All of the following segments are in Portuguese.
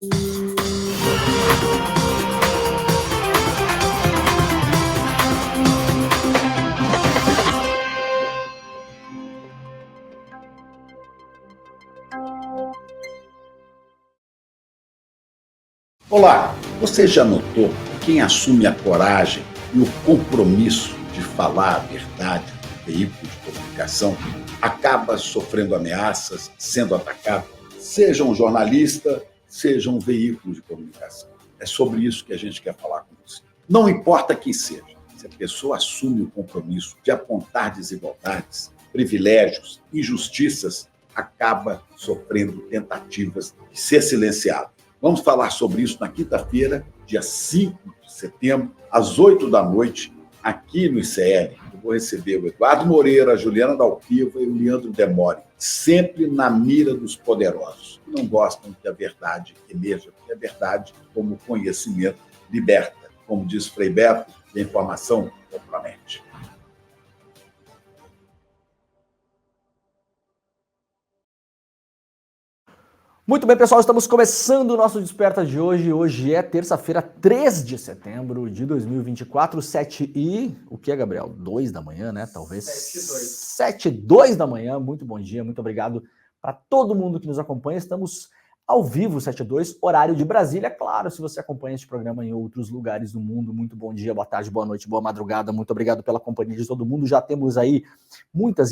Olá, você já notou que quem assume a coragem e o compromisso de falar a verdade no veículo de comunicação acaba sofrendo ameaças, sendo atacado? Seja um jornalista, seja um veículo de comunicação. É sobre isso que a gente quer falar com você. Não importa quem seja, se a pessoa assume o compromisso de apontar desigualdades, privilégios, injustiças, acaba sofrendo tentativas de ser silenciado. Vamos falar sobre isso na quinta-feira, dia 5 de setembro, às 8 da noite, aqui no ICL. Eu vou receber o Eduardo Moreira, a Juliana Dalpiva e o Leandro Demore, sempre na mira dos poderosos, que não gostam que a verdade emerja, porque a verdade, como conhecimento, liberta. Como diz Frei Beto, a informação compromete. Muito bem, pessoal, estamos começando o nosso Desperta de hoje. Hoje é terça-feira, 3 de setembro de 2024, 7 e... O que é, Gabriel? 2 da manhã, né? Talvez 7:02 da manhã. Muito bom dia, muito obrigado para todo mundo que nos acompanha. Estamos ao vivo, 7:02, horário de Brasília. Claro, se você acompanha este programa em outros lugares do mundo, muito bom dia, boa tarde, boa noite, boa madrugada. Muito obrigado pela companhia de todo mundo. Já temos aí muitas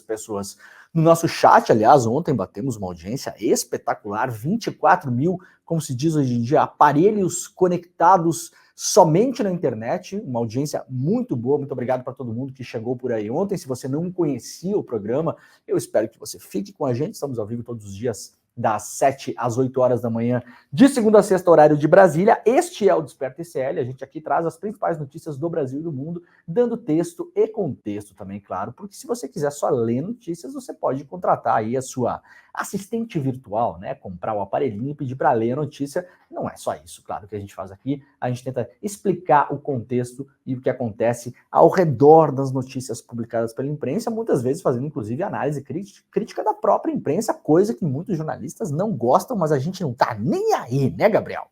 pessoas no nosso chat. Aliás, ontem batemos uma audiência espetacular, 24 mil, como se diz hoje em dia, aparelhos conectados somente na internet, uma audiência muito boa. Muito obrigado para todo mundo que chegou por aí ontem. Se você não conhecia o programa, eu espero que você fique com a gente. Estamos ao vivo todos os dias, das 7 às 8 horas da manhã, de segunda a sexta, horário de Brasília. Este é o Desperta ICL, a gente aqui traz as principais notícias do Brasil e do mundo, dando texto e contexto também, claro, porque se você quiser só ler notícias, você pode contratar aí a sua assistente virtual, né, comprar o aparelhinho e pedir para ler a notícia. Não é só isso, claro, que a gente faz aqui, a gente tenta explicar o contexto e o que acontece ao redor das notícias publicadas pela imprensa, muitas vezes fazendo inclusive análise crítica da própria imprensa, coisa que muitos jornalistas não gostam, mas a gente não tá nem aí, né, Gabriel?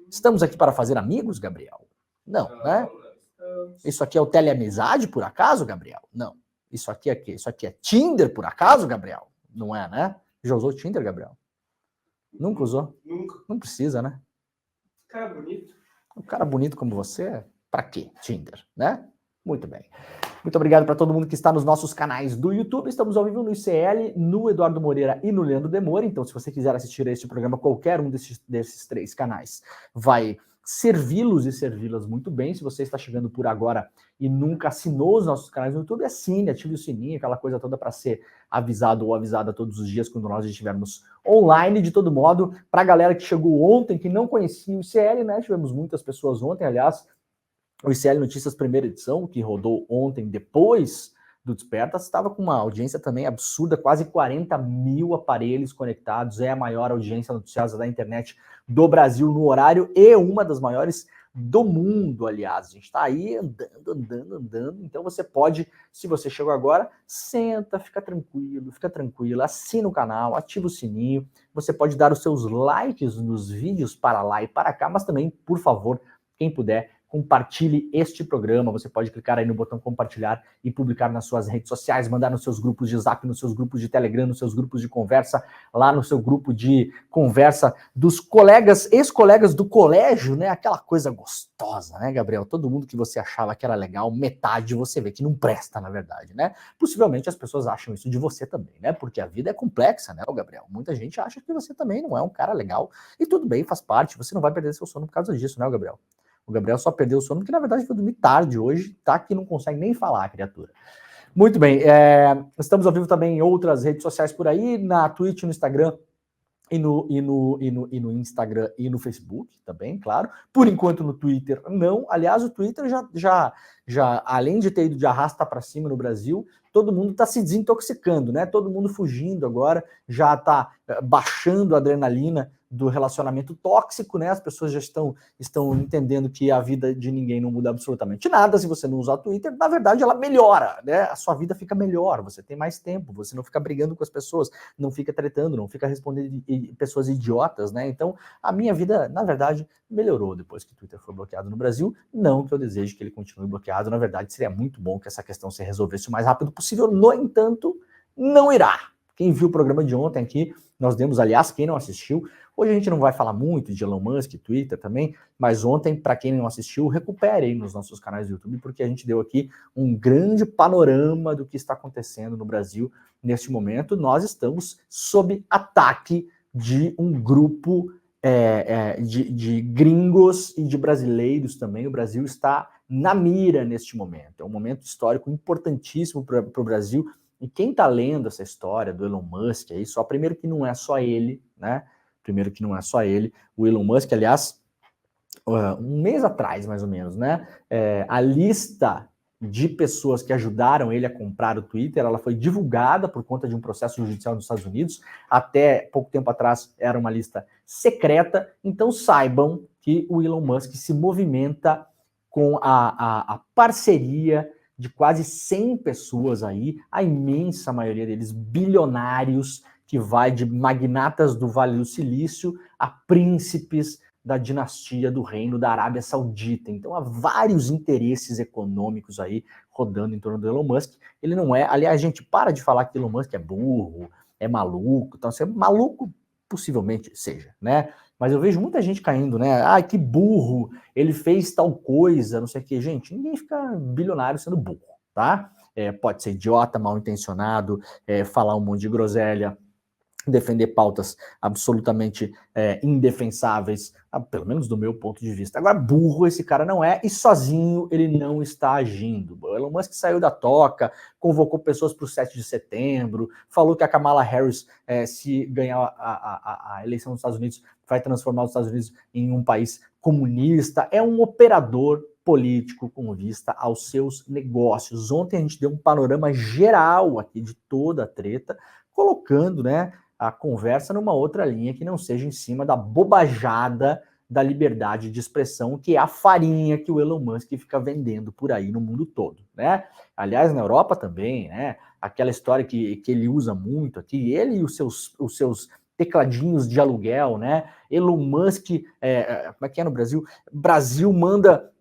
Estamos aqui para fazer amigos, Gabriel? Não, né? Isso aqui é o teleamizade, por acaso, Gabriel? Não. Isso aqui é quê? Isso aqui é Tinder, por acaso, Gabriel? Não é, né? Já usou Tinder, Gabriel? Nunca usou? Nunca. Não precisa, né? Cara bonito. Um cara bonito como você, pra quê? Tinder, né? Muito bem. Muito obrigado para todo mundo que está nos nossos canais do YouTube. Estamos ao vivo no ICL, no Eduardo Moreira e no Leandro Demore. Então, se você quiser assistir a este programa, qualquer um desses três canais vai servi-los e servi-las muito bem. Se você está chegando por agora e nunca assinou os nossos canais no YouTube, assine, ative o sininho, aquela coisa toda para ser avisado ou avisada todos os dias quando nós estivermos online. De todo modo, para a galera que chegou ontem, que não conhecia o ICL, né? Tivemos muitas pessoas ontem, aliás, o ICL Notícias primeira edição, que rodou ontem depois do Desperta, estava com uma audiência também absurda, quase 40 mil aparelhos conectados, é a maior audiência noticiosa da internet do Brasil no horário e uma das maiores do mundo, aliás. A gente está aí andando, então você pode, se você chegou agora, senta, fica tranquilo, assina o canal, ativa o sininho, você pode dar os seus likes nos vídeos para lá e para cá, mas também, por favor, quem puder, compartilhe este programa. Você pode clicar aí no botão compartilhar e publicar nas suas redes sociais, mandar nos seus grupos de Zap, nos seus grupos de Telegram, nos seus grupos de conversa, lá no seu grupo de conversa dos colegas, ex-colegas do colégio, né? Aquela coisa gostosa, né, Gabriel? Todo mundo que você achava que era legal, metade você vê que não presta, na verdade, né? Possivelmente as pessoas acham isso de você também, né? Porque a vida é complexa, né, Gabriel? Muita gente acha que você também não é um cara legal. E tudo bem, faz parte. Você não vai perder seu sono por causa disso, né, Gabriel? O Gabriel só perdeu o sono porque, na verdade, foi dormir tarde hoje, tá? Que não consegue nem falar, criatura. Muito bem, estamos ao vivo também em outras redes sociais por aí, na Twitch, no Instagram, e no Instagram e no Facebook também, claro. Por enquanto no Twitter não. Aliás, o Twitter já além de ter ido de arrasta para cima no Brasil, todo mundo está se desintoxicando, né? Todo mundo fugindo agora, já está baixando a adrenalina do relacionamento tóxico, né? As pessoas já estão entendendo que a vida de ninguém não muda absolutamente nada se você não usar o Twitter. Na verdade, ela melhora, né? A sua vida fica melhor, você tem mais tempo, você não fica brigando com as pessoas, não fica tretando, não fica respondendo pessoas idiotas, né? Então, a minha vida, na verdade, melhorou depois que o Twitter foi bloqueado no Brasil. Não que eu deseje que ele continue bloqueado, na verdade, seria muito bom que essa questão se resolvesse o mais rápido possível. No entanto, não irá. Quem viu o programa de ontem aqui, nós demos, aliás, quem não assistiu, hoje a gente não vai falar muito de Elon Musk, Twitter também, mas ontem, para quem não assistiu, recupere aí nos nossos canais do YouTube, porque a gente deu aqui um grande panorama do que está acontecendo no Brasil neste momento. Nós estamos sob ataque de um grupo de gringos e de brasileiros também. O Brasil está na mira neste momento. É um momento histórico importantíssimo para o Brasil. E quem está lendo essa história do Elon Musk aí, primeiro que não é só ele, né? Primeiro que não é só ele. O Elon Musk, aliás, um mês atrás, mais ou menos, né? A lista de pessoas que ajudaram ele a comprar o Twitter, ela foi divulgada por conta de um processo judicial nos Estados Unidos. Até pouco tempo atrás era uma lista secreta. Então saibam que o Elon Musk se movimenta com a parceria de quase 100 pessoas aí, a imensa maioria deles bilionários, que vai de magnatas do Vale do Silício a príncipes da dinastia do Reino da Arábia Saudita. Então há vários interesses econômicos aí rodando em torno do Elon Musk. Ele não é... Aliás, gente, para de falar que Elon Musk é burro, é maluco. Então, ser maluco possivelmente seja, né? Mas eu vejo muita gente caindo, né? Ah, que burro, ele fez tal coisa, não sei o quê. Gente, ninguém fica bilionário sendo burro, tá? Pode ser idiota, mal intencionado, falar um monte de groselha, defender pautas absolutamente indefensáveis, pelo menos do meu ponto de vista. Agora, burro esse cara não é, e sozinho ele não está agindo. O Elon Musk saiu da toca, convocou pessoas para o 7 de setembro, falou que a Kamala Harris, se ganhar a eleição dos Estados Unidos, vai transformar os Estados Unidos em um país comunista. É um operador político com vista aos seus negócios. Ontem a gente deu um panorama geral aqui de toda a treta, colocando, né, a conversa numa outra linha que não seja em cima da bobajada da liberdade de expressão, que é a farinha que o Elon Musk fica vendendo por aí no mundo todo, né? Aliás, na Europa também, né? Aquela história que ele usa muito aqui, ele e os seus tecladinhos de aluguel, né? Elon Musk, como é que é no Brasil? Brasil manda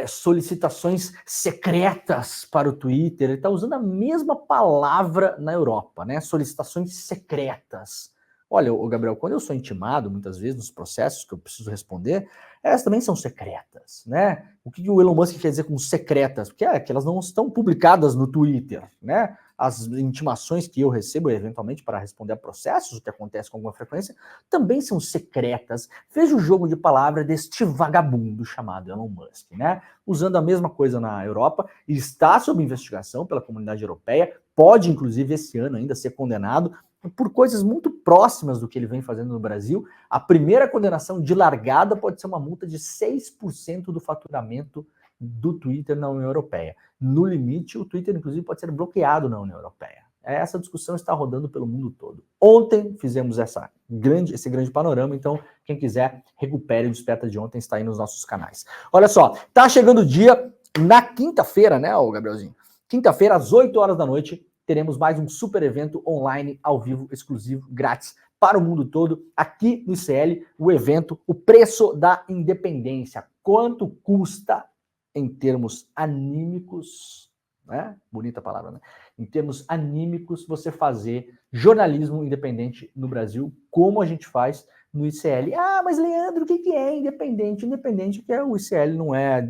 solicitações secretas para o Twitter. Ele está usando a mesma palavra na Europa, né? Solicitações secretas. Olha, Gabriel, quando eu sou intimado, muitas vezes, nos processos que eu preciso responder, elas também são secretas, né? O que o Elon Musk quer dizer com secretas? Porque que elas não estão publicadas no Twitter, né? As intimações que eu recebo, eventualmente, para responder a processos, o que acontece com alguma frequência, também são secretas. Veja o jogo de palavra deste vagabundo chamado Elon Musk, né? Usando a mesma coisa na Europa, está sob investigação pela comunidade europeia, pode, inclusive, esse ano ainda ser condenado por coisas muito próximas do que ele vem fazendo no Brasil. A primeira condenação de largada pode ser uma multa de 6% do faturamento do Twitter na União Europeia. No limite, o Twitter, inclusive, pode ser bloqueado na União Europeia. Essa discussão está rodando pelo mundo todo. Ontem fizemos esse grande panorama, então quem quiser, recupere o Desperta de ontem, está aí nos nossos canais. Olha só, tá chegando o dia, na quinta-feira, né, Gabrielzinho? Quinta-feira, às 8 horas da noite, teremos mais um super evento online, ao vivo, exclusivo, grátis, para o mundo todo, aqui no ICL, o evento, o preço da independência. Quanto custa em termos anímicos, né? Bonita palavra, né? Em termos anímicos, você fazer jornalismo independente no Brasil, como a gente faz no ICL. Ah, mas Leandro, o que é independente? Independente que o ICL não é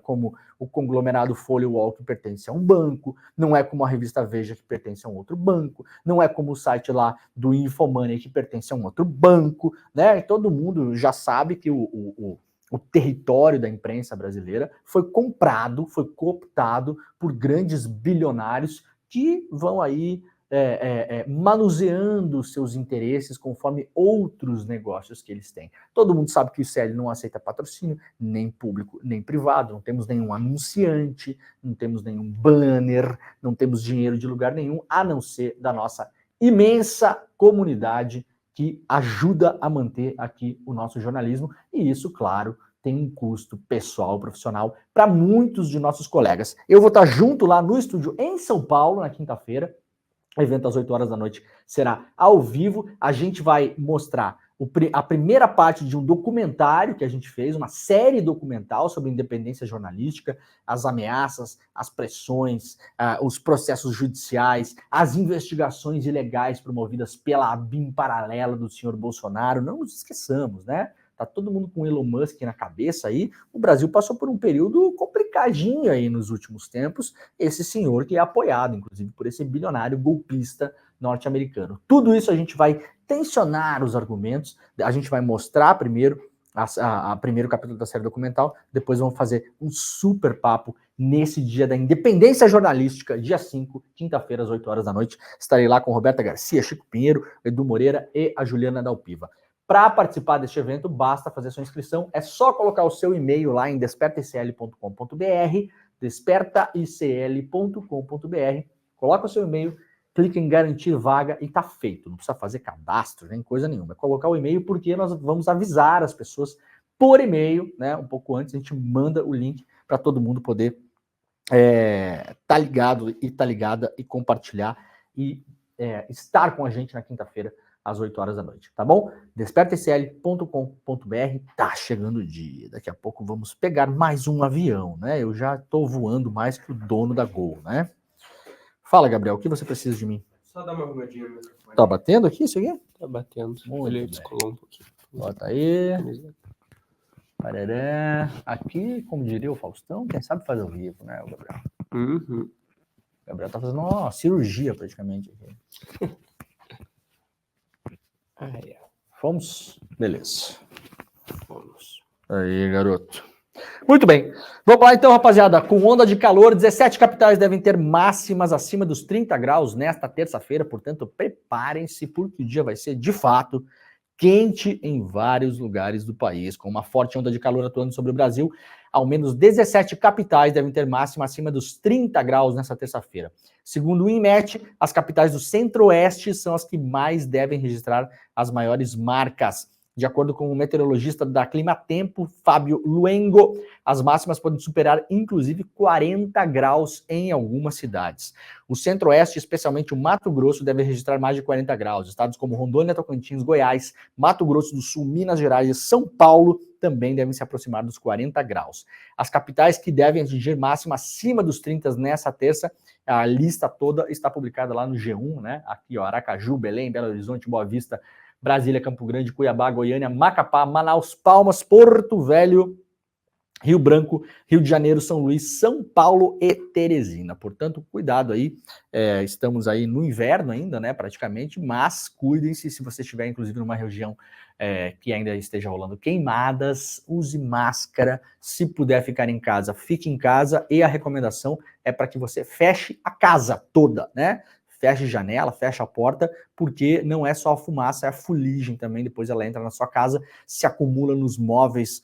como o conglomerado Folha Wall, que pertence a um banco, não é como a revista Veja, que pertence a um outro banco, não é como o site lá do Infomoney, que pertence a um outro banco, né? E todo mundo já sabe que o território da imprensa brasileira foi comprado, foi cooptado por grandes bilionários que vão aí manuseando seus interesses conforme outros negócios que eles têm. Todo mundo sabe que o ICL não aceita patrocínio, nem público, nem privado, não temos nenhum anunciante, não temos nenhum banner, não temos dinheiro de lugar nenhum, a não ser da nossa imensa comunidade que ajuda a manter aqui o nosso jornalismo, e isso, claro, tem um custo pessoal, profissional, para muitos de nossos colegas. Eu vou estar junto lá no estúdio em São Paulo, na quinta-feira. O evento às 8 horas da noite será ao vivo. A gente vai mostrar a primeira parte de um documentário que a gente fez, uma série documental sobre independência jornalística, as ameaças, as pressões, os processos judiciais, as investigações ilegais promovidas pela BIM paralela do senhor Bolsonaro. Não nos esqueçamos, né? Tá todo mundo com Elon Musk na cabeça aí. O Brasil passou por um período complicadinho aí nos últimos tempos. Esse senhor que é apoiado, inclusive, por esse bilionário golpista norte-americano. Tudo isso a gente vai tensionar os argumentos. A gente vai mostrar primeiro a primeiro capítulo da série documental. Depois vamos fazer um super papo nesse dia da independência jornalística, dia 5, quinta-feira, às 8 horas da noite. Estarei lá com Roberta Garcia, Chico Pinheiro, Edu Moreira e a Juliana Dalpiva. Para participar deste evento, basta fazer sua inscrição. É só colocar o seu e-mail lá em despertaicl.com.br, despertaicl.com.br, coloca o seu e-mail, clica em garantir vaga e tá feito. Não precisa fazer cadastro, nem coisa nenhuma. É colocar o e-mail porque nós vamos avisar as pessoas por e-mail, né? Um pouco antes, a gente manda o link para todo mundo poder tá ligado e tá ligada e compartilhar e estar com a gente na quinta-feira, às 8 horas da noite, tá bom? despertaicl.com.br, tá chegando o dia, daqui a pouco vamos pegar mais um avião, né? Eu já tô voando mais que o dono da Gol, né? Fala, Gabriel, o que você precisa de mim? Só dar uma arrumadinha no microfone. Tá batendo aqui isso aqui? Tá batendo. Muito Ele bem. descolou um pouquinho. Bota aí. Parará. Aqui, como diria o Faustão, quem sabe faz ao vivo, né, o Gabriel? Uhum. O Gabriel tá fazendo uma cirurgia praticamente aqui. Fomos? Beleza. Vamos. Aí, garoto. Muito bem. Vamos lá então, rapaziada. Com onda de calor, 17 capitais devem ter máximas acima dos 30 graus nesta terça-feira. Portanto, preparem-se, porque o dia vai ser, de fato, quente em vários lugares do país. Com uma forte onda de calor atuando sobre o Brasil, ao menos 17 capitais devem ter máxima acima dos 30 graus nessa terça-feira. Segundo o INMET, as capitais do Centro-Oeste são as que mais devem registrar as maiores marcas. De acordo com o meteorologista da Climatempo, Fábio Luengo, as máximas podem superar, inclusive, 40 graus em algumas cidades. O Centro-Oeste, especialmente o Mato Grosso, deve registrar mais de 40 graus. Estados como Rondônia, Tocantins, Goiás, Mato Grosso do Sul, Minas Gerais e São Paulo também devem se aproximar dos 40 graus. As capitais que devem atingir máxima acima dos 30 nessa terça, a lista toda está publicada lá no G1, né? Aqui, ó, Aracaju, Belém, Belo Horizonte, Boa Vista, Brasília, Campo Grande, Cuiabá, Goiânia, Macapá, Manaus, Palmas, Porto Velho, Rio Branco, Rio de Janeiro, São Luís, São Paulo e Teresina. Portanto, cuidado aí, estamos aí no inverno ainda, né, praticamente, mas cuidem-se se você estiver, inclusive, numa região que ainda esteja rolando queimadas, use máscara, se puder ficar em casa, fique em casa, e a recomendação é para que você feche a casa toda, né? Feche a janela, feche a porta, porque não é só a fumaça, é a fuligem também, depois ela entra na sua casa, se acumula nos móveis,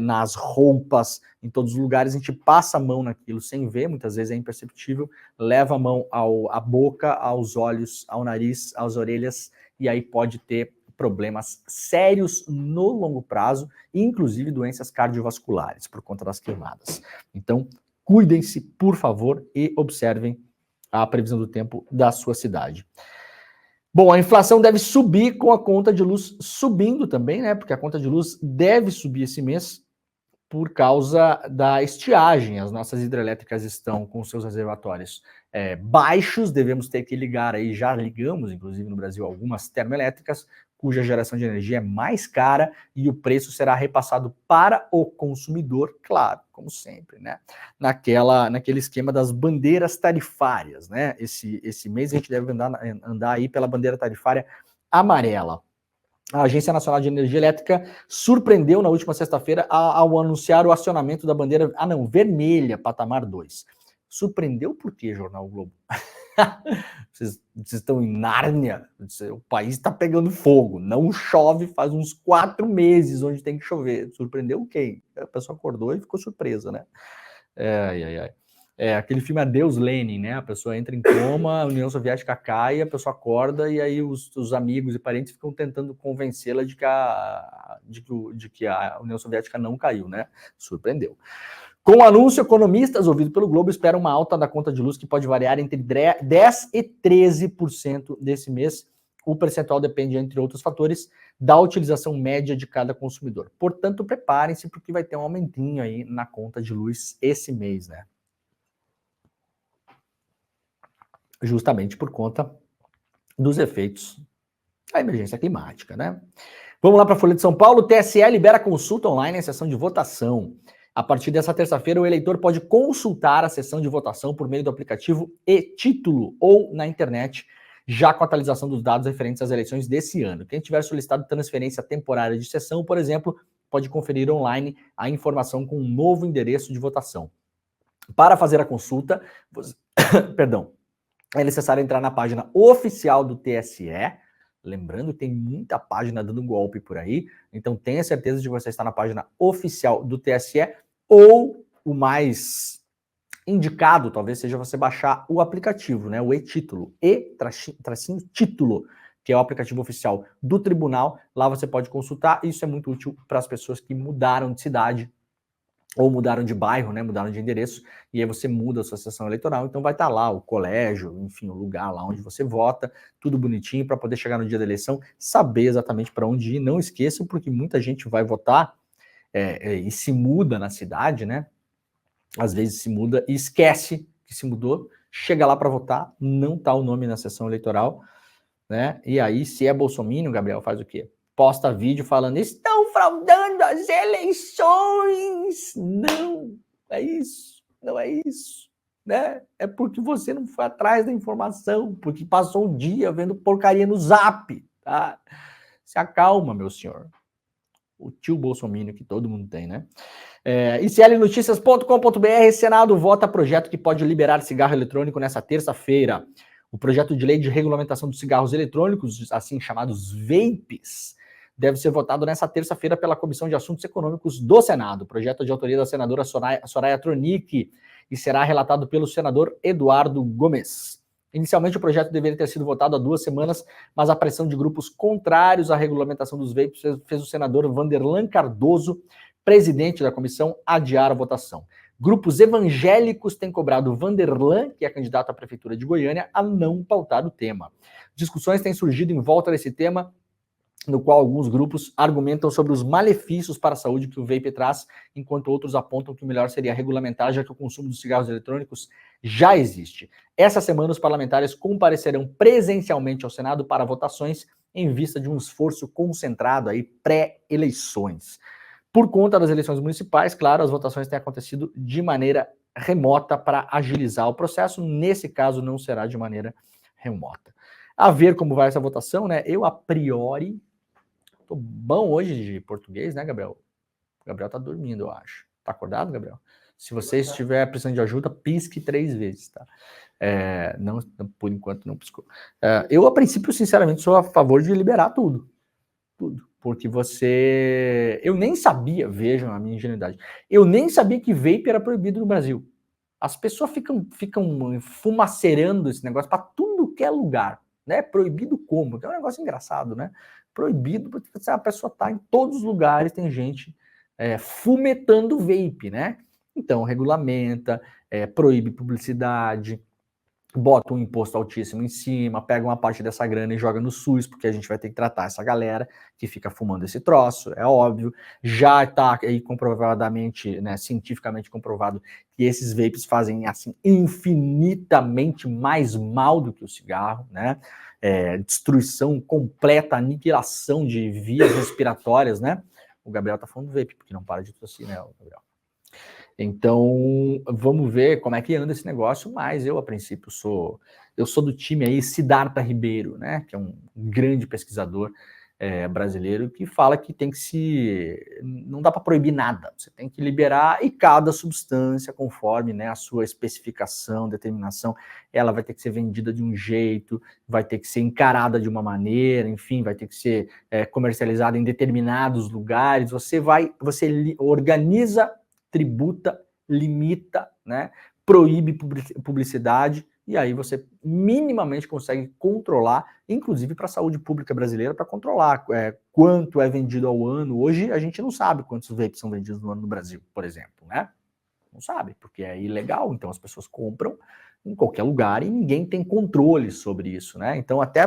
nas roupas, em todos os lugares, a gente passa a mão naquilo sem ver, muitas vezes é imperceptível, leva a mão à boca, aos olhos, ao nariz, às orelhas, e aí pode ter problemas sérios no longo prazo, inclusive doenças cardiovasculares, por conta das queimadas. Então, cuidem-se, por favor, e observem a previsão do tempo da sua cidade. Bom, a inflação deve subir com a conta de luz subindo também, né? Porque a conta de luz deve subir esse mês por causa da estiagem. As nossas hidrelétricas estão com seus reservatórios baixos, devemos ter que ligar aí, já ligamos, inclusive no Brasil, algumas termoelétricas, cuja geração de energia é mais cara e o preço será repassado para o consumidor, claro, como sempre, né? Naquele esquema das bandeiras tarifárias, né? Esse mês a gente deve andar aí pela bandeira tarifária amarela. A Agência Nacional de Energia Elétrica surpreendeu na última sexta-feira ao anunciar o acionamento da bandeira, vermelha, patamar 2. Surpreendeu por quê, Jornal Globo? Vocês estão em Nárnia, o país está pegando fogo, não chove faz uns 4 meses onde tem que chover. Surpreendeu quem? A pessoa acordou e ficou surpresa, né? Aquele filme Adeus Lenin, né? A pessoa entra em coma, a União Soviética cai, a pessoa acorda e aí os amigos e parentes ficam tentando convencê-la de que a União Soviética não caiu, né? Surpreendeu. Com o anúncio, economistas ouvidos pelo Globo esperam uma alta da conta de luz que pode variar entre 10% e 13% desse mês. O percentual depende, entre outros fatores, da utilização média de cada consumidor. Portanto, preparem-se porque vai ter um aumentinho aí na conta de luz esse mês, né? Justamente por conta dos efeitos da emergência climática, né? Vamos lá para a Folha de São Paulo. O TSE libera consulta online em sessão de votação. A partir dessa terça-feira, o eleitor pode consultar a sessão de votação por meio do aplicativo e-Título ou na internet, já com a atualização dos dados referentes às eleições desse ano. Quem tiver solicitado transferência temporária de sessão, por exemplo, pode conferir online a informação com um novo endereço de votação. Para fazer a consulta, é necessário entrar na página oficial do TSE. Lembrando que tem muita página dando golpe por aí, então tenha certeza de que você está na página oficial do TSE, ou o mais indicado talvez seja você baixar o aplicativo, né, o e-Título, e-Título, que é o aplicativo oficial do tribunal. Lá você pode consultar, isso é muito útil para as pessoas que mudaram de cidade, ou mudaram de bairro, né, mudaram de endereço, e aí você muda a sua sessão eleitoral, então vai estar lá o colégio, enfim, o lugar lá onde você vota, tudo bonitinho para poder chegar no dia da eleição, saber exatamente para onde ir. Não esqueça, porque muita gente vai votar e se muda na cidade, né, às vezes se muda e esquece que se mudou, chega lá para votar, não tá o nome na sessão eleitoral, né, e aí se é bolsominion, Gabriel, faz o quê? Posta vídeo falando, estão fraudando as eleições. Não é isso, não é isso, né? É porque você não foi atrás da informação, porque passou o dia vendo porcaria no Zap, tá? Se acalma, meu senhor. O tio bolsominion que todo mundo tem, né? ICLNoticias.com.br, Senado vota projeto que pode liberar cigarro eletrônico nessa terça-feira. O projeto de lei de regulamentação dos cigarros eletrônicos, assim chamados vapes, deve ser votado nessa terça-feira pela Comissão de Assuntos Econômicos do Senado. O projeto é de autoria da senadora Soraya Tronic e será relatado pelo senador Eduardo Gomes. Inicialmente, o projeto deveria ter sido votado há 2 semanas, mas a pressão de grupos contrários à regulamentação dos vapes fez o senador Vanderlan Cardoso, presidente da comissão, adiar a votação. Grupos evangélicos têm cobrado Vanderlan, que é candidato à prefeitura de Goiânia, a não pautar o tema. Discussões têm surgido em volta desse tema, no qual alguns grupos argumentam sobre os malefícios para a saúde que o vape traz, enquanto outros apontam que o melhor seria regulamentar, já que o consumo dos cigarros eletrônicos já existe. Essa semana, os parlamentares comparecerão presencialmente ao Senado para votações em vista de um esforço concentrado aí pré-eleições. Por conta das eleições municipais, claro, as votações têm acontecido de maneira remota para agilizar o processo. Nesse caso, não será de maneira remota. A ver como vai essa votação, né? Eu, a priori, tô bom hoje de português, né, Gabriel? O Gabriel tá dormindo, eu acho. Tá acordado, Gabriel? Se você estiver precisando de ajuda, pisque 3 vezes, tá? Não, por enquanto não piscou. Eu, a princípio, sinceramente, sou a favor de liberar tudo. Tudo. Porque eu nem sabia, vejam a minha ingenuidade, eu nem sabia que vape era proibido no Brasil. As pessoas ficam fumaceirando esse negócio para tudo que é lugar, né? Proibido como? É um negócio engraçado, né? Proibido porque a pessoa tá em todos os lugares, tem gente fumetando vape, né? Então regulamenta, proíbe publicidade, bota um imposto altíssimo em cima, pega uma parte dessa grana e joga no SUS, porque a gente vai ter que tratar essa galera que fica fumando esse troço, é óbvio. Já está aí comprovadamente, né, cientificamente comprovado que esses vapes fazem assim infinitamente mais mal do que o cigarro, né? Destruição completa, aniquilação de vias respiratórias, né? O Gabriel tá falando do vape, porque não para de tossir, né, Gabriel? Então, vamos ver como é que anda esse negócio, mas eu, a princípio, sou do time aí Siddhartha Ribeiro, né, que é um grande pesquisador brasileiro, que fala que não dá para proibir nada, você tem que liberar, e cada substância, conforme, né, a sua especificação, determinação, ela vai ter que ser vendida de um jeito, vai ter que ser encarada de uma maneira, enfim, vai ter que ser comercializada em determinados lugares, você organiza, tributa, limita, né, proíbe publicidade, e aí você minimamente consegue controlar, inclusive para a saúde pública brasileira, para controlar quanto é vendido ao ano. Hoje a gente não sabe quantos vapes são vendidos no ano no Brasil, por exemplo, né? Não sabe, porque é ilegal, então as pessoas compram em qualquer lugar e ninguém tem controle sobre isso, né? Então até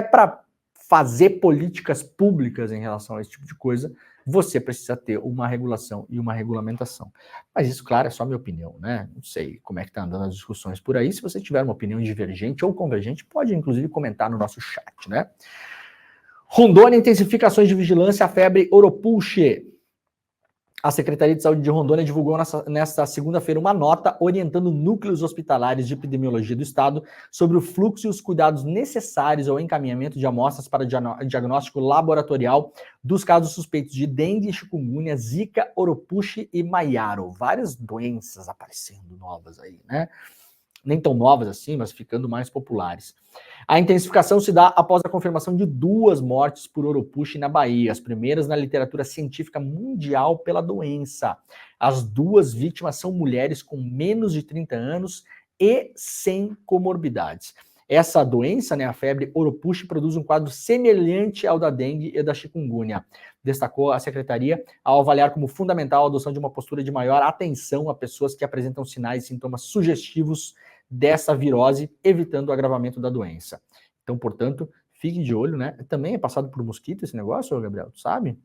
para fazer políticas públicas em relação a esse tipo de coisa, você precisa ter uma regulação e uma regulamentação. Mas isso, claro, é só minha opinião, né? Não sei como é que tá andando as discussões por aí. Se você tiver uma opinião divergente ou convergente, pode, inclusive, comentar no nosso chat, né? Rondônia intensifica ações de vigilância à febre Oropulche. A Secretaria de Saúde de Rondônia divulgou nesta segunda-feira uma nota orientando núcleos hospitalares de epidemiologia do estado sobre o fluxo e os cuidados necessários ao encaminhamento de amostras para diagnóstico laboratorial dos casos suspeitos de dengue, chikungunya, zika, oropouche e maiaro. Várias doenças aparecendo novas aí, né? Nem tão novas assim, mas ficando mais populares. A intensificação se dá após a confirmação de 2 mortes por oropouche na Bahia, as primeiras na literatura científica mundial pela doença. As 2 vítimas são mulheres com menos de 30 anos e sem comorbidades. Essa doença, né, a febre oropouche, produz um quadro semelhante ao da dengue e da chikungunya, destacou a secretaria ao avaliar como fundamental a adoção de uma postura de maior atenção a pessoas que apresentam sinais e sintomas sugestivos dessa virose, evitando o agravamento da doença. Então, portanto, fique de olho, né? Também é passado por mosquito esse negócio, Gabriel, tu sabe?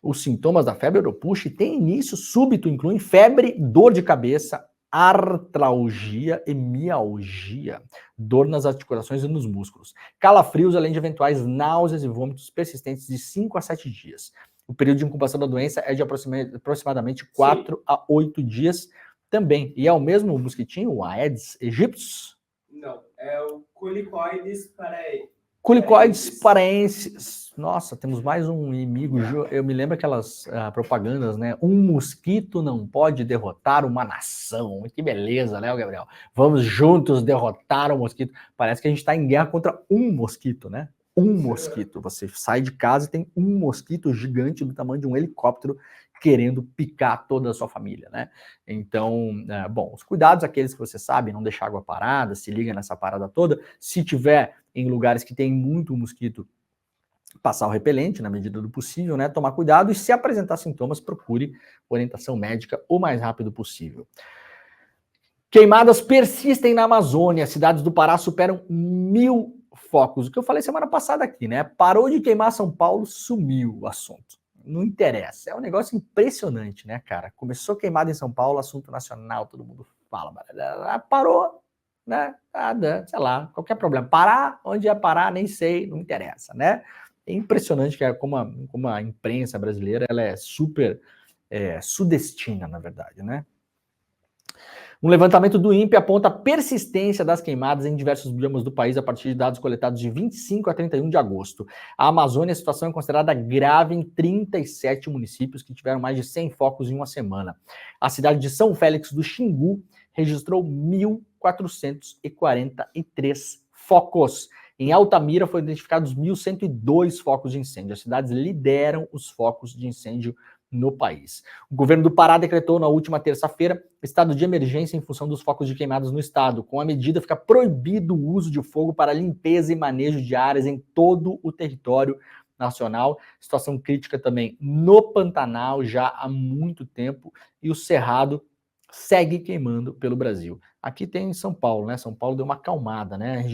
Os sintomas da febre oropouche têm início súbito, incluem febre, dor de cabeça, artralgia e mialgia, dor nas articulações e nos músculos, calafrios, além de eventuais náuseas e vômitos persistentes de 5 a 7 dias. O período de incubação da doença é de aproximadamente 4 a 8 dias também. E é o mesmo mosquitinho, o Aedes aegypti? Não, é o Culicoides paraensis. Culicoides paraensis. Nossa, temos mais um inimigo. Eu me lembro aquelas propagandas, né? Um mosquito não pode derrotar uma nação. Que beleza, né, Gabriel? Vamos juntos derrotar o mosquito. Parece que a gente está em guerra contra um mosquito, né? Um mosquito. Você sai de casa e tem um mosquito gigante do tamanho de um helicóptero querendo picar toda a sua família, né? Então, bom, os cuidados, aqueles que você sabe, não deixar água parada, se liga nessa parada toda. Se tiver em lugares que tem muito mosquito, passar o repelente na medida do possível, né? Tomar cuidado e se apresentar sintomas, procure orientação médica o mais rápido possível. Queimadas persistem na Amazônia. Cidades do Pará superam 1.000 focos. O que eu falei semana passada aqui, né? Parou de queimar São Paulo, sumiu o assunto. Não interessa. É um negócio impressionante, né, cara? Começou queimado em São Paulo, assunto nacional, todo mundo fala. Parou, né? Nada, sei lá, qualquer problema. Parar, onde é parar, nem sei, não interessa, né? É impressionante que como a imprensa brasileira ela é super sudestina, na verdade, né? Um levantamento do INPE aponta a persistência das queimadas em diversos biomas do país a partir de dados coletados de 25 a 31 de agosto. A Amazônia, a situação é considerada grave em 37 municípios que tiveram mais de 100 focos em uma semana. A cidade de São Félix do Xingu registrou 1.443 focos. Em Altamira foram identificados 1.102 focos de incêndio. As cidades lideram os focos de incêndio no país. O governo do Pará decretou na última terça-feira estado de emergência em função dos focos de queimadas no estado. Com a medida, fica proibido o uso de fogo para limpeza e manejo de áreas em todo o território nacional. Situação crítica também no Pantanal já há muito tempo e o Cerrado segue queimando pelo Brasil. Aqui tem São Paulo, né? São Paulo deu uma acalmada, né?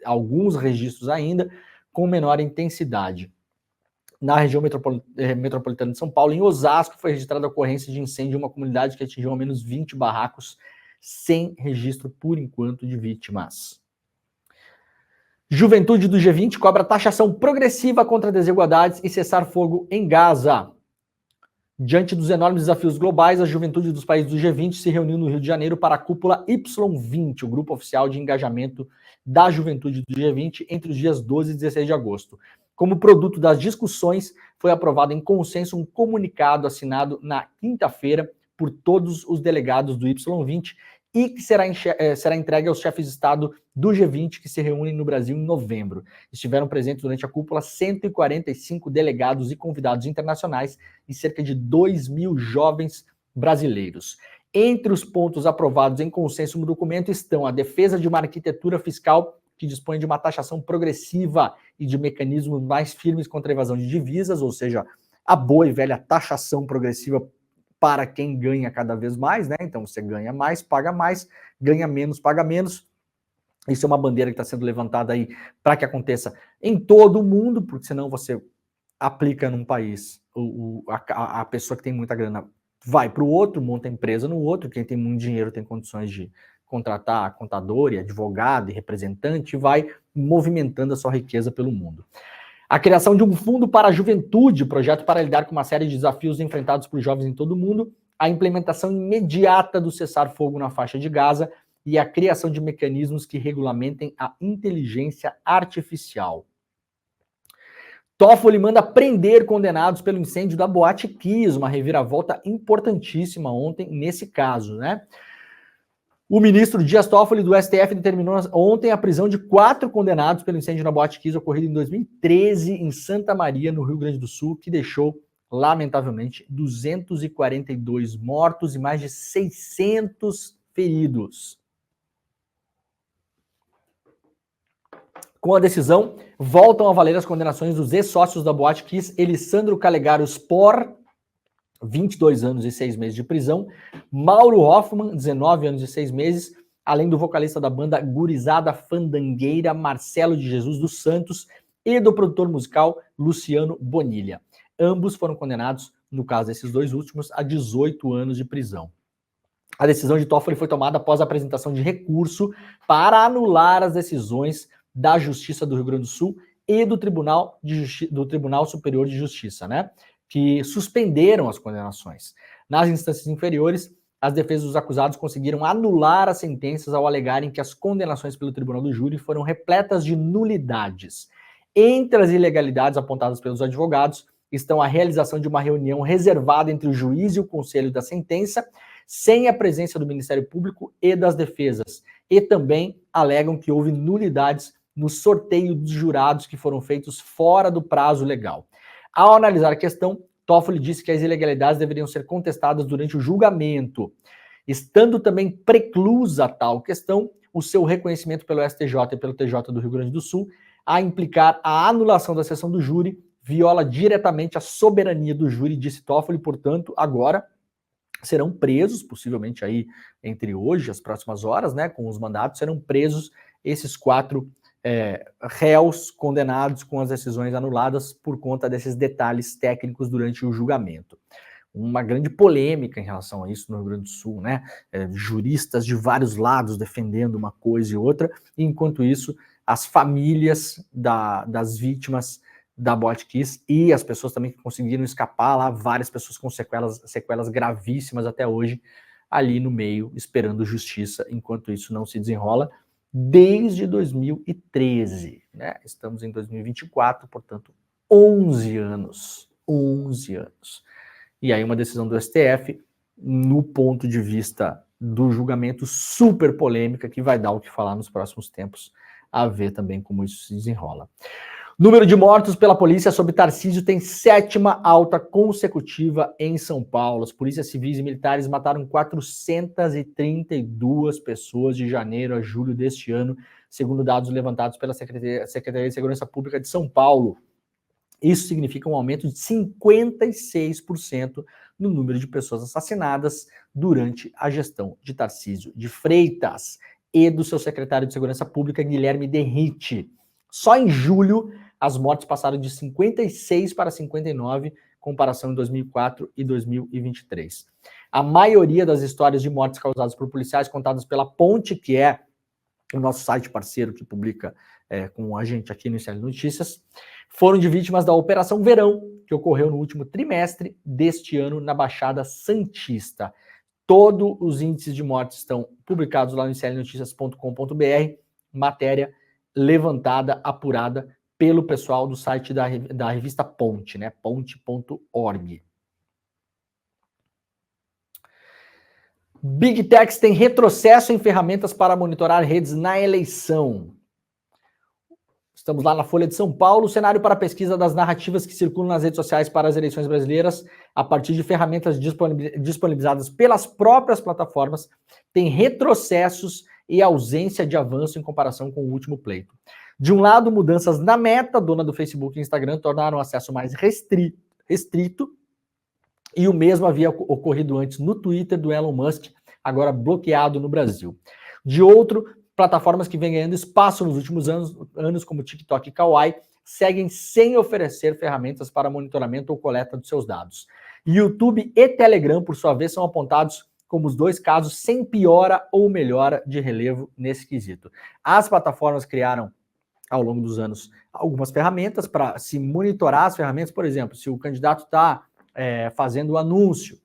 Alguns registros ainda com menor intensidade. Na região metropolitana de São Paulo, em Osasco, foi registrada a ocorrência de incêndio em uma comunidade que atingiu ao menos 20 barracos, sem registro, por enquanto, de vítimas. Juventude do G20 cobra taxação progressiva contra desigualdades e cessar fogo em Gaza. Diante dos enormes desafios globais, a juventude dos países do G20 se reuniu no Rio de Janeiro para a cúpula Y20, o grupo oficial de engajamento da juventude do G20, entre os dias 12 e 16 de agosto. Como produto das discussões, foi aprovado em consenso um comunicado assinado na quinta-feira por todos os delegados do Y20 e que será entregue aos chefes de Estado do G20 que se reúnem no Brasil em novembro. Estiveram presentes durante a cúpula 145 delegados e convidados internacionais e cerca de 2.000 jovens brasileiros. Entre os pontos aprovados em consenso no documento estão a defesa de uma arquitetura fiscal que dispõe de uma taxação progressiva e de mecanismos mais firmes contra a evasão de divisas, ou seja, a boa e velha taxação progressiva para quem ganha cada vez mais, né? Então você ganha mais, paga mais, ganha menos, paga menos. Isso é uma bandeira que está sendo levantada aí para que aconteça em todo o mundo, porque senão você aplica num país, a pessoa que tem muita grana vai para o outro, monta empresa no outro, quem tem muito dinheiro tem condições de contratar contador e advogado e representante, e vai movimentando a sua riqueza pelo mundo. A criação de um fundo para a juventude, projeto para lidar com uma série de desafios enfrentados por jovens em todo o mundo, a implementação imediata do cessar-fogo na faixa de Gaza e a criação de mecanismos que regulamentem a inteligência artificial. Toffoli manda prender condenados pelo incêndio da Boate Kiss, uma reviravolta importantíssima ontem nesse caso, né? O ministro Dias Toffoli do STF determinou ontem a prisão de 4 condenados pelo incêndio na Boate Kiss ocorrido em 2013 em Santa Maria, no Rio Grande do Sul, que deixou, lamentavelmente, 242 mortos e mais de 600 feridos. Com a decisão, voltam a valer as condenações dos ex-sócios da Boate Kiss, Elissandro Calegaro Spor, 22 anos e 6 meses de prisão, Mauro Hoffman, 19 anos e 6 meses, além do vocalista da banda Gurizada Fandangueira, Marcelo de Jesus dos Santos, e do produtor musical Luciano Bonilha. Ambos foram condenados, no caso desses dois últimos, a 18 anos de prisão. A decisão de Toffoli foi tomada após a apresentação de recurso para anular as decisões da Justiça do Rio Grande do Sul e do Tribunal Superior de Justiça, né? Que suspenderam as condenações. Nas instâncias inferiores, as defesas dos acusados conseguiram anular as sentenças ao alegarem que as condenações pelo Tribunal do Júri foram repletas de nulidades. Entre as ilegalidades apontadas pelos advogados estão a realização de uma reunião reservada entre o juiz e o conselho da sentença, sem a presença do Ministério Público e das defesas. E também alegam que houve nulidades no sorteio dos jurados que foram feitos fora do prazo legal. Ao analisar a questão, Toffoli disse que as ilegalidades deveriam ser contestadas durante o julgamento, estando também preclusa tal questão o seu reconhecimento pelo STJ e pelo TJ do Rio Grande do Sul, a implicar a anulação da sessão do júri, viola diretamente a soberania do júri, disse Toffoli, portanto, agora serão presos, possivelmente aí entre hoje e as próximas horas, né, com os mandatos, serão presos esses 4 réus condenados com as decisões anuladas por conta desses detalhes técnicos durante o julgamento. Uma grande polêmica em relação a isso no Rio Grande do Sul, né? Juristas de vários lados defendendo uma coisa e outra, e enquanto isso, as famílias das vítimas da Boate Kiss e as pessoas também que conseguiram escapar lá, várias pessoas com sequelas gravíssimas até hoje, ali no meio, esperando justiça, enquanto isso não se desenrola, desde 2013, né? Estamos em 2024, portanto, 11 anos. 11 anos. E aí uma decisão do STF, no ponto de vista do julgamento, super polêmica, que vai dar o que falar nos próximos tempos, a ver também como isso se desenrola. Número de mortos pela polícia sob Tarcísio tem 7ª alta consecutiva em São Paulo. As polícias civis e militares mataram 432 pessoas de janeiro a julho deste ano, segundo dados levantados pela Secretaria de Segurança Pública de São Paulo. Isso significa um aumento de 56% no número de pessoas assassinadas durante a gestão de Tarcísio de Freitas e do seu secretário de Segurança Pública, Guilherme Derrite. Só em julho, as mortes passaram de 56 para 59, comparação em 2004 e 2023. A maioria das histórias de mortes causadas por policiais contadas pela Ponte, que é o nosso site parceiro que publica com a gente aqui no ICL Notícias, foram de vítimas da Operação Verão, que ocorreu no último trimestre deste ano na Baixada Santista. Todos os índices de mortes estão publicados lá no iclnoticias.com.br, matéria levantada, apurada pelo pessoal do site da revista Ponte, né? ponte.org. Big Techs tem retrocesso em ferramentas para monitorar redes na eleição. Estamos lá na Folha de São Paulo, cenário para a pesquisa das narrativas que circulam nas redes sociais para as eleições brasileiras, a partir de ferramentas disponibilizadas pelas próprias plataformas, tem retrocessos e ausência de avanço em comparação com o último pleito. De um lado, mudanças na Meta, dona do Facebook e Instagram, tornaram o acesso mais restrito, e o mesmo havia ocorrido antes no Twitter do Elon Musk, agora bloqueado no Brasil. De outro, plataformas que vêm ganhando espaço nos últimos anos como TikTok e Kawaii, seguem sem oferecer ferramentas para monitoramento ou coleta dos seus dados. YouTube e Telegram, por sua vez, são apontados como os dois casos sem piora ou melhora de relevo nesse quesito. As plataformas criaram, ao longo dos anos, algumas ferramentas para se monitorar as ferramentas. Por exemplo, se o candidato está fazendo um anúncio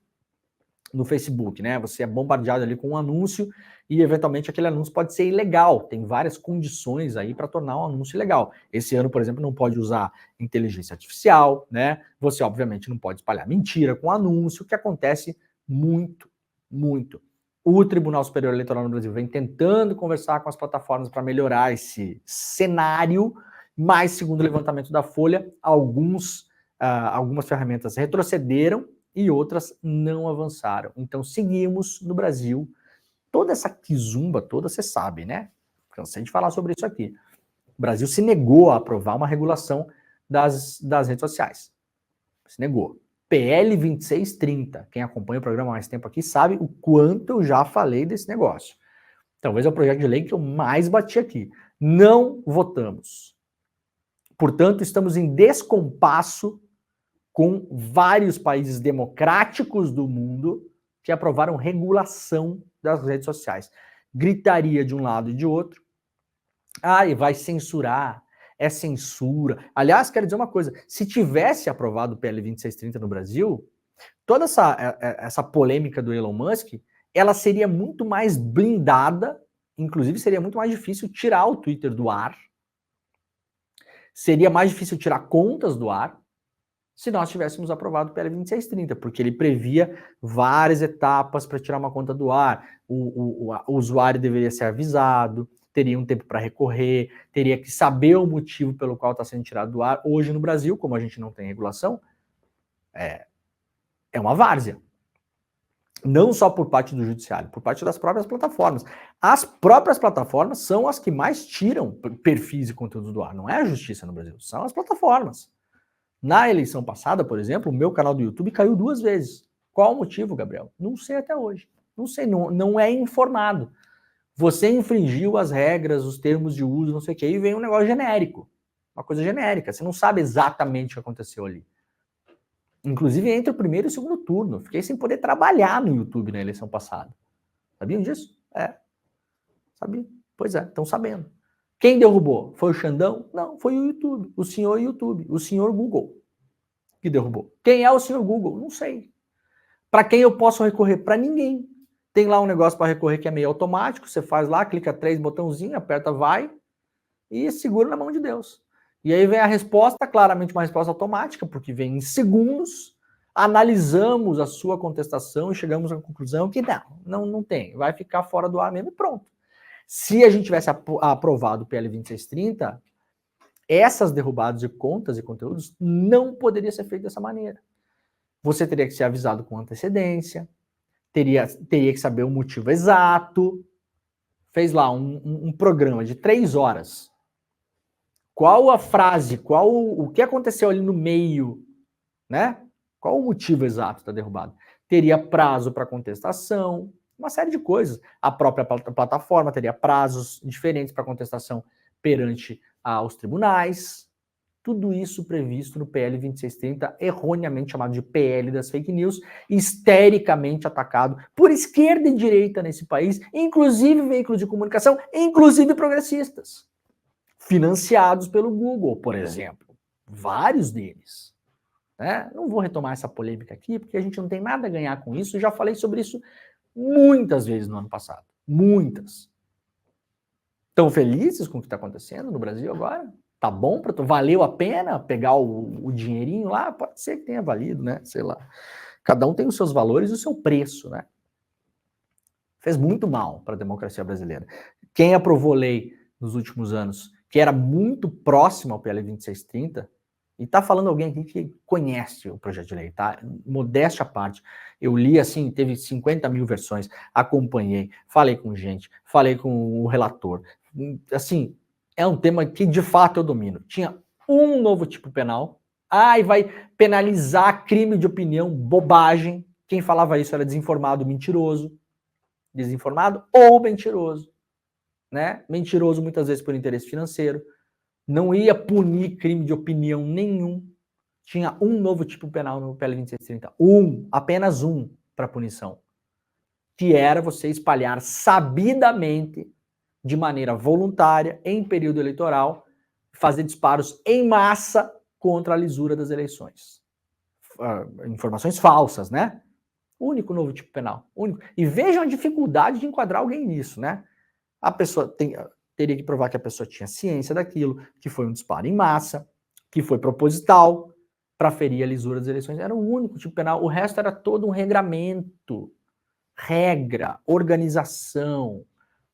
no Facebook, né? Você é bombardeado ali com um anúncio e, eventualmente, aquele anúncio pode ser ilegal. Tem várias condições aí para tornar um anúncio ilegal. Esse ano, por exemplo, não pode usar inteligência artificial, né? Você, obviamente, não pode espalhar mentira com anúncio, que acontece muito. O Tribunal Superior Eleitoral no Brasil vem tentando conversar com as plataformas para melhorar esse cenário, mas, segundo o levantamento da Folha, algumas ferramentas retrocederam e outras não avançaram. Então, seguimos no Brasil. Toda essa quizumba toda, você sabe, né? Cansei de falar sobre isso aqui. O Brasil se negou a aprovar uma regulação das redes sociais. Se negou. PL 2630. Quem acompanha o programa há mais tempo aqui sabe o quanto eu já falei desse negócio. Talvez é o projeto de lei que eu mais bati aqui. Não votamos. Portanto, estamos em descompasso com vários países democráticos do mundo que aprovaram regulação das redes sociais. Gritaria de um lado e de outro. E vai censurar. É censura. Aliás, quero dizer uma coisa. Se tivesse aprovado o PL 2630 no Brasil, toda essa polêmica do Elon Musk, ela seria muito mais blindada, inclusive seria muito mais difícil tirar o Twitter do ar, seria mais difícil tirar contas do ar, se nós tivéssemos aprovado o PL 2630, porque ele previa várias etapas para tirar uma conta do ar. O usuário deveria ser avisado, teria um tempo para recorrer, teria que saber o motivo pelo qual está sendo tirado do ar. Hoje no Brasil, como a gente não tem regulação, é uma várzea. Não só por parte do judiciário, por parte das próprias plataformas. As próprias plataformas são as que mais tiram perfis e conteúdos do ar. Não é a justiça no Brasil, são as plataformas. Na eleição passada, por exemplo, o meu canal do YouTube caiu 2 vezes. Qual o motivo, Gabriel? Não sei até hoje. Não sei, não é informado. Você infringiu as regras, os termos de uso, não sei o quê, e vem um negócio genérico. Uma coisa genérica. Você não sabe exatamente o que aconteceu ali. Inclusive, entre o primeiro e o segundo turno. Fiquei sem poder trabalhar no YouTube na eleição passada. Sabiam disso? Sabia. Pois é, estão sabendo. Quem derrubou? Foi o Xandão? Não, foi o YouTube. O senhor YouTube. O senhor Google que derrubou. Quem é o senhor Google? Não sei. Para quem eu posso recorrer? Para ninguém. Tem lá um negócio para recorrer que é meio automático. Você faz lá, clica 3 botãozinhos, aperta vai e segura na mão de Deus. E aí vem a resposta, claramente uma resposta automática, porque vem em segundos, analisamos a sua contestação e chegamos à conclusão que não tem. Vai ficar fora do ar mesmo e pronto. Se a gente tivesse aprovado o PL 2630, essas derrubadas de contas e conteúdos não poderia ser feito dessa maneira. Você teria que ser avisado com antecedência, teria que saber o motivo exato. Fez lá um programa de 3 horas. Qual a frase, o que aconteceu ali no meio, né? Qual o motivo exato da derrubada? Teria prazo para contestação, uma série de coisas. A própria plataforma teria prazos diferentes para contestação perante aos tribunais. Tudo isso previsto no PL 2630, erroneamente chamado de PL das fake news, histericamente atacado por esquerda e direita nesse país, inclusive veículos de comunicação, inclusive progressistas, financiados pelo Google, por exemplo. Vários deles. Né? Não vou retomar essa polêmica aqui, porque a gente não tem nada a ganhar com isso. Eu já falei sobre isso muitas vezes no ano passado. Muitas. Estão felizes com o que está acontecendo no Brasil agora? Tá bom para tu? Valeu a pena pegar o dinheirinho lá? Pode ser que tenha valido, né? Sei lá. Cada um tem os seus valores e o seu preço, né? Fez muito mal para a democracia brasileira. Quem aprovou lei nos últimos anos que era muito próximo ao PL 2630, e está falando alguém aqui que conhece o projeto de lei, tá? Modéstia à parte. Eu li assim, teve 50 mil versões, acompanhei, falei com gente, falei com o relator. Assim, é um tema que de fato eu domino. Tinha um novo tipo penal. E vai penalizar crime de opinião, bobagem. Quem falava isso era desinformado, mentiroso. Desinformado ou mentiroso. Né? Mentiroso muitas vezes por interesse financeiro. Não ia punir crime de opinião nenhum. Tinha um novo tipo penal no PL 2630. Apenas um para punição. Que era você espalhar sabidamente, de maneira voluntária, em período eleitoral, fazer disparos em massa contra a lisura das eleições. Informações falsas, né? Único novo tipo penal. Único. E vejam a dificuldade de enquadrar alguém nisso, né? A pessoa teria que provar que a pessoa tinha ciência daquilo, que foi um disparo em massa, que foi proposital, para ferir a lisura das eleições. Era o único tipo penal. O resto era todo um regramento, regra, organização.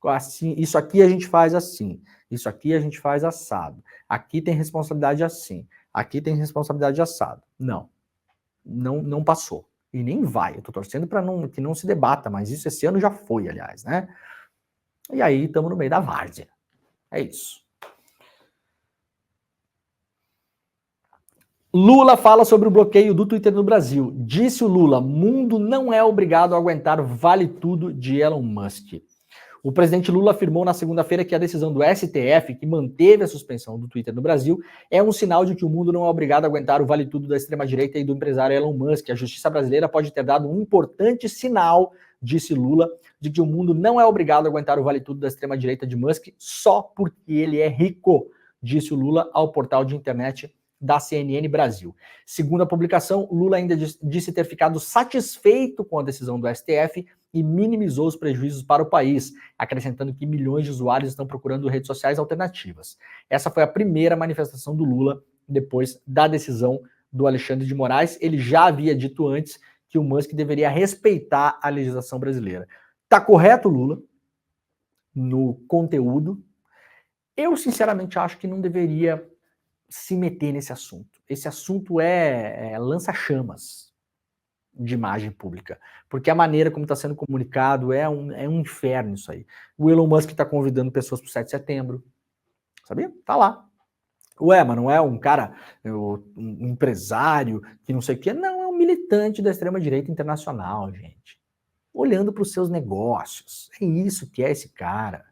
Assim, isso aqui a gente faz assim, isso aqui a gente faz assado. Aqui tem responsabilidade assim, aqui tem responsabilidade assado. Não passou. E nem vai. Eu tô torcendo para que não se debata, mas isso esse ano já foi, aliás, né? E aí estamos no meio da várzea. É isso. Lula fala sobre o bloqueio do Twitter no Brasil. Disse o Lula, mundo não é obrigado a aguentar vale tudo de Elon Musk. O presidente Lula afirmou na segunda-feira que a decisão do STF, que manteve a suspensão do Twitter no Brasil, é um sinal de que o mundo não é obrigado a aguentar o vale tudo da extrema-direita e do empresário Elon Musk. A justiça brasileira pode ter dado um importante sinal, disse Lula, de que o mundo não é obrigado a aguentar o vale tudo da extrema-direita de Musk só porque ele é rico, disse o Lula ao portal de internet da CNN Brasil. Segundo a publicação, Lula ainda disse ter ficado satisfeito com a decisão do STF e minimizou os prejuízos para o país, acrescentando que milhões de usuários estão procurando redes sociais alternativas. Essa foi a primeira manifestação do Lula depois da decisão do Alexandre de Moraes. Ele já havia dito antes que o Musk deveria respeitar a legislação brasileira. Tá correto, Lula, no conteúdo. Eu, sinceramente, acho que não deveria se meter nesse assunto. Esse assunto é lança-chamas de imagem pública, porque a maneira como está sendo comunicado é um inferno isso aí. O Elon Musk está convidando pessoas para o 7 de setembro, sabia? Tá lá. Ué, mas não é um cara, um empresário que não sei o quê, não, é um militante da extrema-direita internacional, gente. Olhando para os seus negócios. É isso que é esse cara.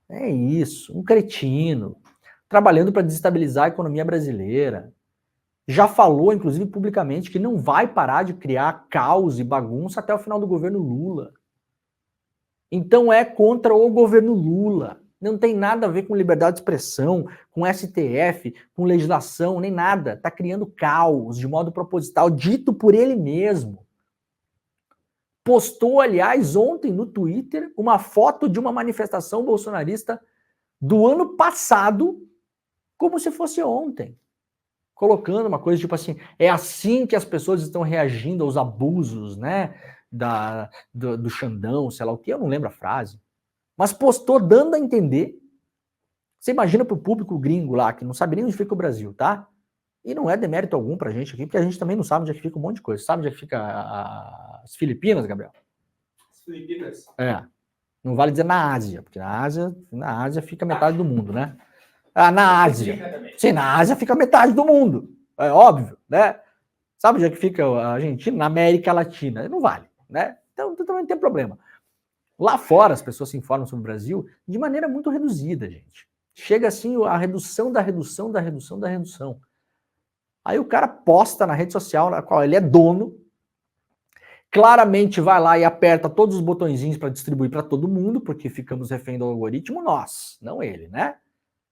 É isso, um cretino, trabalhando para desestabilizar a economia brasileira. Já falou, inclusive, publicamente, que não vai parar de criar caos e bagunça até o final do governo Lula. Então é contra o governo Lula. Não tem nada a ver com liberdade de expressão, com STF, com legislação, nem nada. Está criando caos de modo proposital, dito por ele mesmo. Postou, aliás, ontem no Twitter, uma foto de uma manifestação bolsonarista do ano passado, como se fosse ontem. Colocando uma coisa tipo assim, é assim que as pessoas estão reagindo aos abusos, né, do Xandão, sei lá o que, eu não lembro a frase, mas postou dando a entender. Você imagina pro público gringo lá, que não sabe nem onde fica o Brasil, tá? E não é demérito algum pra gente aqui, porque a gente também não sabe onde é que fica um monte de coisa. Sabe onde é que fica as Filipinas, Gabriel? As Filipinas? É. Não vale dizer na Ásia, porque na Ásia fica metade do mundo, né? Na Ásia. Sim, na Ásia fica metade do mundo. É óbvio, né? Sabe onde é que fica a Argentina? Na América Latina. Não vale, né? Então também não tem problema. Lá fora as pessoas se informam sobre o Brasil de maneira muito reduzida, gente. Chega assim a redução da redução da redução da redução. Aí o cara posta na rede social na qual ele é dono, claramente vai lá e aperta todos os botõezinhos para distribuir para todo mundo, porque ficamos refém do algoritmo nós, não ele, né?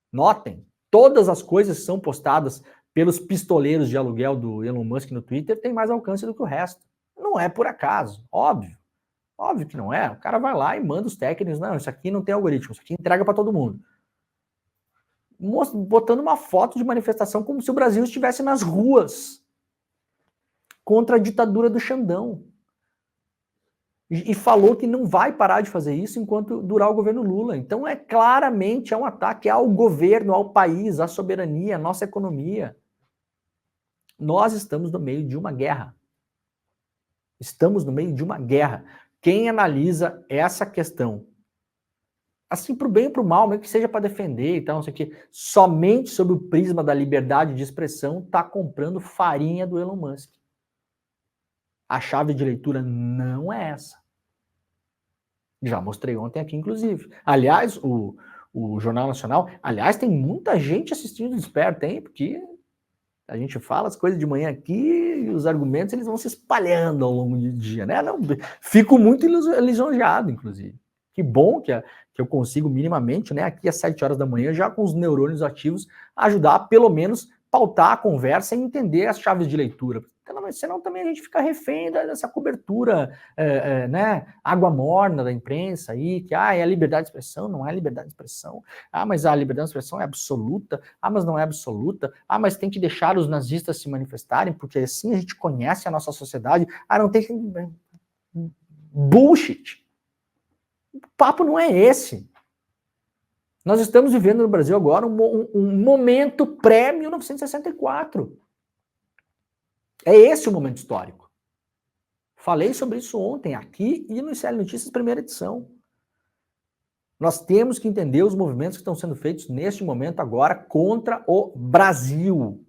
Notem, todas as coisas que são postadas pelos pistoleiros de aluguel do Elon Musk no Twitter têm mais alcance do que o resto. Não é por acaso, óbvio. Óbvio que não é. O cara vai lá e manda os técnicos, não, isso aqui não tem algoritmo, isso aqui entrega para todo mundo. Botando uma foto de manifestação como se o Brasil estivesse nas ruas contra a ditadura do Xandão. E falou que não vai parar de fazer isso enquanto durar o governo Lula. Então, claramente um ataque ao governo, ao país, à soberania, à nossa economia. Nós estamos no meio de uma guerra. Estamos no meio de uma guerra. Quem analisa essa questão, assim, para o bem e para o mal, mesmo que seja para defender e tal, não sei o quê, somente sob o prisma da liberdade de expressão, está comprando farinha do Elon Musk. A chave de leitura não é essa. Já mostrei ontem aqui, inclusive. Aliás, o Jornal Nacional, aliás, tem muita gente assistindo Desperta, hein? Porque a gente fala as coisas de manhã aqui e os argumentos eles vão se espalhando ao longo do dia, né? Não, fico muito lisonjeado, inclusive. Que bom que eu consigo minimamente, né, aqui às 7 horas da manhã, já com os neurônios ativos, ajudar a, pelo menos, pautar a conversa e entender as chaves de leitura. Senão também a gente fica refém dessa cobertura, né, água morna da imprensa aí, que é a liberdade de expressão, não é liberdade de expressão. Mas a liberdade de expressão é absoluta. Mas não é absoluta. Mas tem que deixar os nazistas se manifestarem, porque assim a gente conhece a nossa sociedade. Não tem que... Bullshit. O papo não é esse. Nós estamos vivendo no Brasil agora um momento pré-1964. É esse o momento histórico. Falei sobre isso ontem, aqui e no ICL Notícias, primeira edição. Nós temos que entender os movimentos que estão sendo feitos neste momento agora contra o Brasil.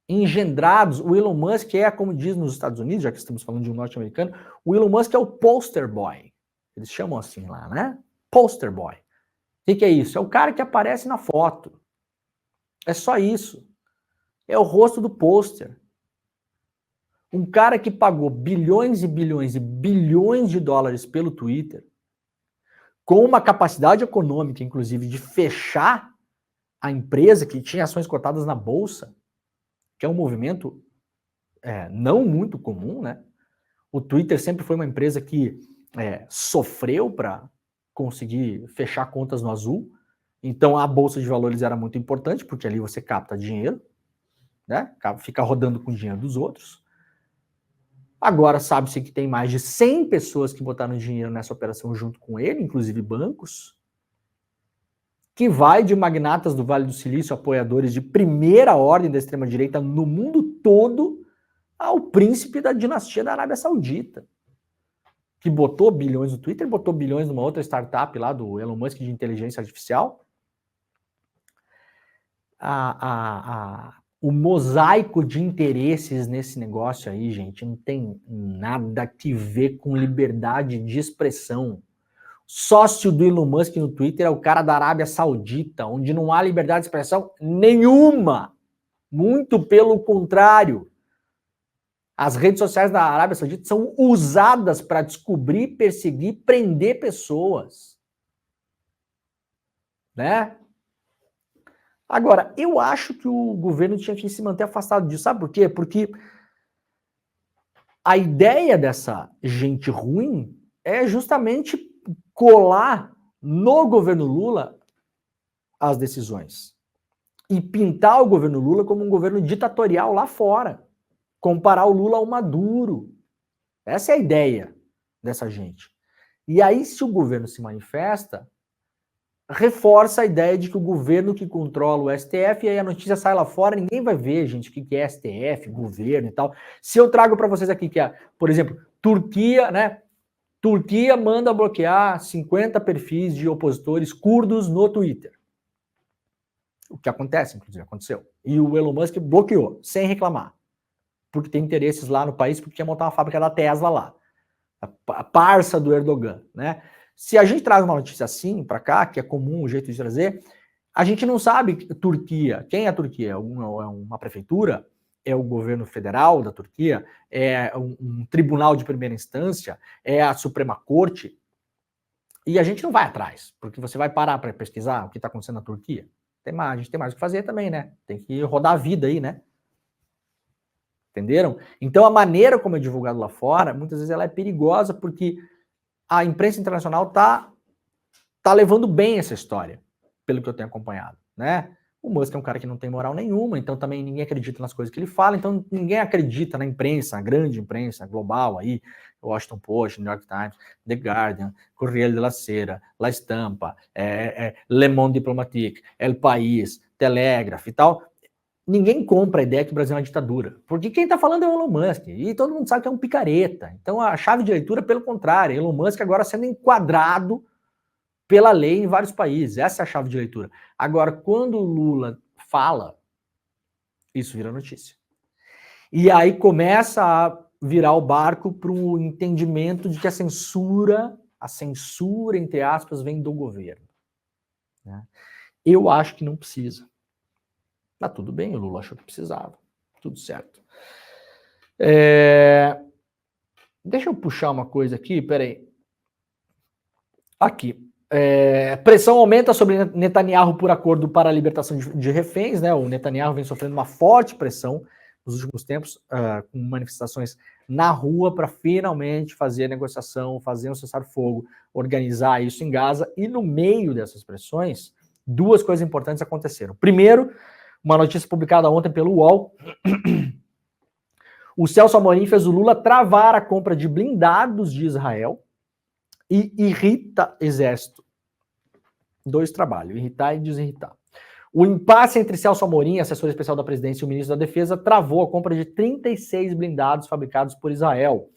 Engendrados, o Elon Musk como diz nos Estados Unidos, já que estamos falando de um norte-americano, o Elon Musk é o poster boy. Eles chamam assim lá, né? Poster boy. O que é isso? É o cara que aparece na foto. É só isso. É o rosto do pôster. Um cara que pagou bilhões e bilhões e bilhões de dólares pelo Twitter, com uma capacidade econômica, inclusive, de fechar a empresa que tinha ações cotadas na Bolsa, que é um movimento não muito comum, né? O Twitter sempre foi uma empresa que sofreu para conseguir fechar contas no azul. Então, a Bolsa de Valores era muito importante, porque ali você capta dinheiro, né? Fica rodando com o dinheiro dos outros. Agora sabe-se que tem mais de 100 pessoas que botaram dinheiro nessa operação junto com ele, inclusive bancos, que vai de magnatas do Vale do Silício, apoiadores de primeira ordem da extrema-direita no mundo todo, ao príncipe da dinastia da Arábia Saudita, que botou bilhões no Twitter, botou bilhões numa outra startup lá do Elon Musk de inteligência artificial. O mosaico de interesses nesse negócio aí, gente, não tem nada que ver com liberdade de expressão. Sócio do Elon Musk no Twitter é o cara da Arábia Saudita, onde não há liberdade de expressão nenhuma. Muito pelo contrário. As redes sociais da Arábia Saudita são usadas para descobrir, perseguir, prender pessoas. Né? Agora, eu acho que o governo tinha que se manter afastado disso. Sabe por quê? Porque a ideia dessa gente ruim é justamente colar no governo Lula as decisões. E pintar o governo Lula como um governo ditatorial lá fora. Comparar o Lula ao Maduro. Essa é a ideia dessa gente. E aí, se o governo se manifesta, reforça a ideia de que o governo que controla o STF, e aí a notícia sai lá fora, ninguém vai ver, gente, o que é STF, governo e tal. Se eu trago para vocês aqui que é, por exemplo, Turquia, né? Turquia manda bloquear 50 perfis de opositores curdos no Twitter. O que acontece, inclusive, aconteceu. E o Elon Musk bloqueou, sem reclamar. Porque tem interesses lá no país, porque quer montar uma fábrica da Tesla lá. A parça do Erdogan, né? Se a gente traz uma notícia assim para cá, que é comum o jeito de trazer, a gente não sabe Turquia. Quem é a Turquia? É uma prefeitura? É o governo federal da Turquia? É um tribunal de primeira instância? É a Suprema Corte? E a gente não vai atrás, porque você vai parar para pesquisar o que está acontecendo na Turquia. A gente tem mais o que fazer também, né? Tem que rodar a vida aí, né? Entenderam? Então a maneira como é divulgado lá fora, muitas vezes ela é perigosa, porque a imprensa internacional tá levando bem essa história, pelo que eu tenho acompanhado, né? O Musk é um cara que não tem moral nenhuma, então também ninguém acredita nas coisas que ele fala, então ninguém acredita na imprensa, a grande imprensa global aí, Washington Post, New York Times, The Guardian, Corriere della Sera, La Stampa, Le Monde Diplomatique, El País, Telegraph e tal. Ninguém compra a ideia que o Brasil é uma ditadura, porque quem está falando é o Elon Musk, e todo mundo sabe que é um picareta. Então a chave de leitura, pelo contrário, Elon Musk agora sendo enquadrado pela lei em vários países, essa é a chave de leitura. Agora, quando o Lula fala, isso vira notícia. E aí começa a virar o barco para o entendimento de que a censura, entre aspas, vem do governo. Né? Eu acho que não precisa. Mas tudo bem, o Lula achou que precisava. Tudo certo. Deixa eu puxar uma coisa aqui, peraí. Aqui. Pressão aumenta sobre Netanyahu por acordo para a libertação de reféns, né? O Netanyahu vem sofrendo uma forte pressão nos últimos tempos, com manifestações na rua para finalmente fazer a negociação, fazer um cessar-fogo, organizar isso em Gaza. E no meio dessas pressões, duas coisas importantes aconteceram. Primeiro, uma notícia publicada ontem pelo UOL. O Celso Amorim fez o Lula travar a compra de blindados de Israel e irrita exército. Dois trabalhos, irritar e desirritar. O impasse entre Celso Amorim, assessor especial da presidência, e o ministro da Defesa travou a compra de 36 blindados fabricados por Israel.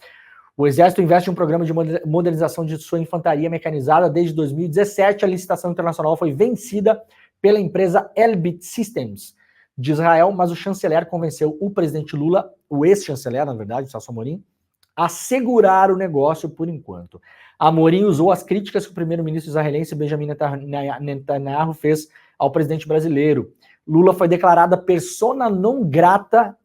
O exército investe em um programa de modernização de sua infantaria mecanizada desde 2017. A licitação internacional foi vencida pela empresa Elbit Systems de Israel, mas o chanceler convenceu o presidente Lula, o ex-chanceler, na verdade, Celso Amorim, a segurar o negócio por enquanto. Amorim usou as críticas que o primeiro-ministro israelense Benjamin Netanyahu fez ao presidente brasileiro. Lula foi declarada persona não grata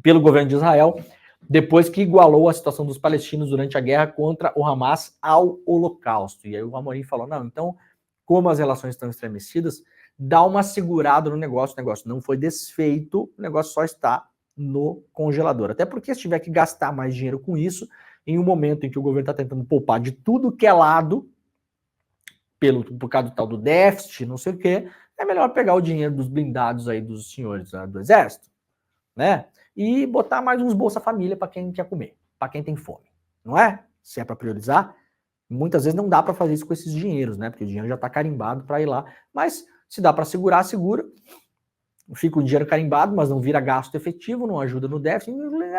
pelo governo de Israel depois que igualou a situação dos palestinos durante a guerra contra o Hamas ao Holocausto. E aí o Amorim falou, não, então, como as relações estão estremecidas, dá uma segurada no negócio, o negócio não foi desfeito, o negócio só está no congelador. Até porque se tiver que gastar mais dinheiro com isso, em um momento em que o governo está tentando poupar de tudo que é lado, por causa do tal do déficit, não sei o quê, é melhor pegar o dinheiro dos blindados aí dos senhores do exército, né? E botar mais uns Bolsa Família para quem quer comer, para quem tem fome, não é? Se é para priorizar, muitas vezes não dá para fazer isso com esses dinheiros, né? Porque o dinheiro já está carimbado para ir lá, mas se dá para segurar, segura. Fica o dinheiro carimbado, mas não vira gasto efetivo, não ajuda no déficit,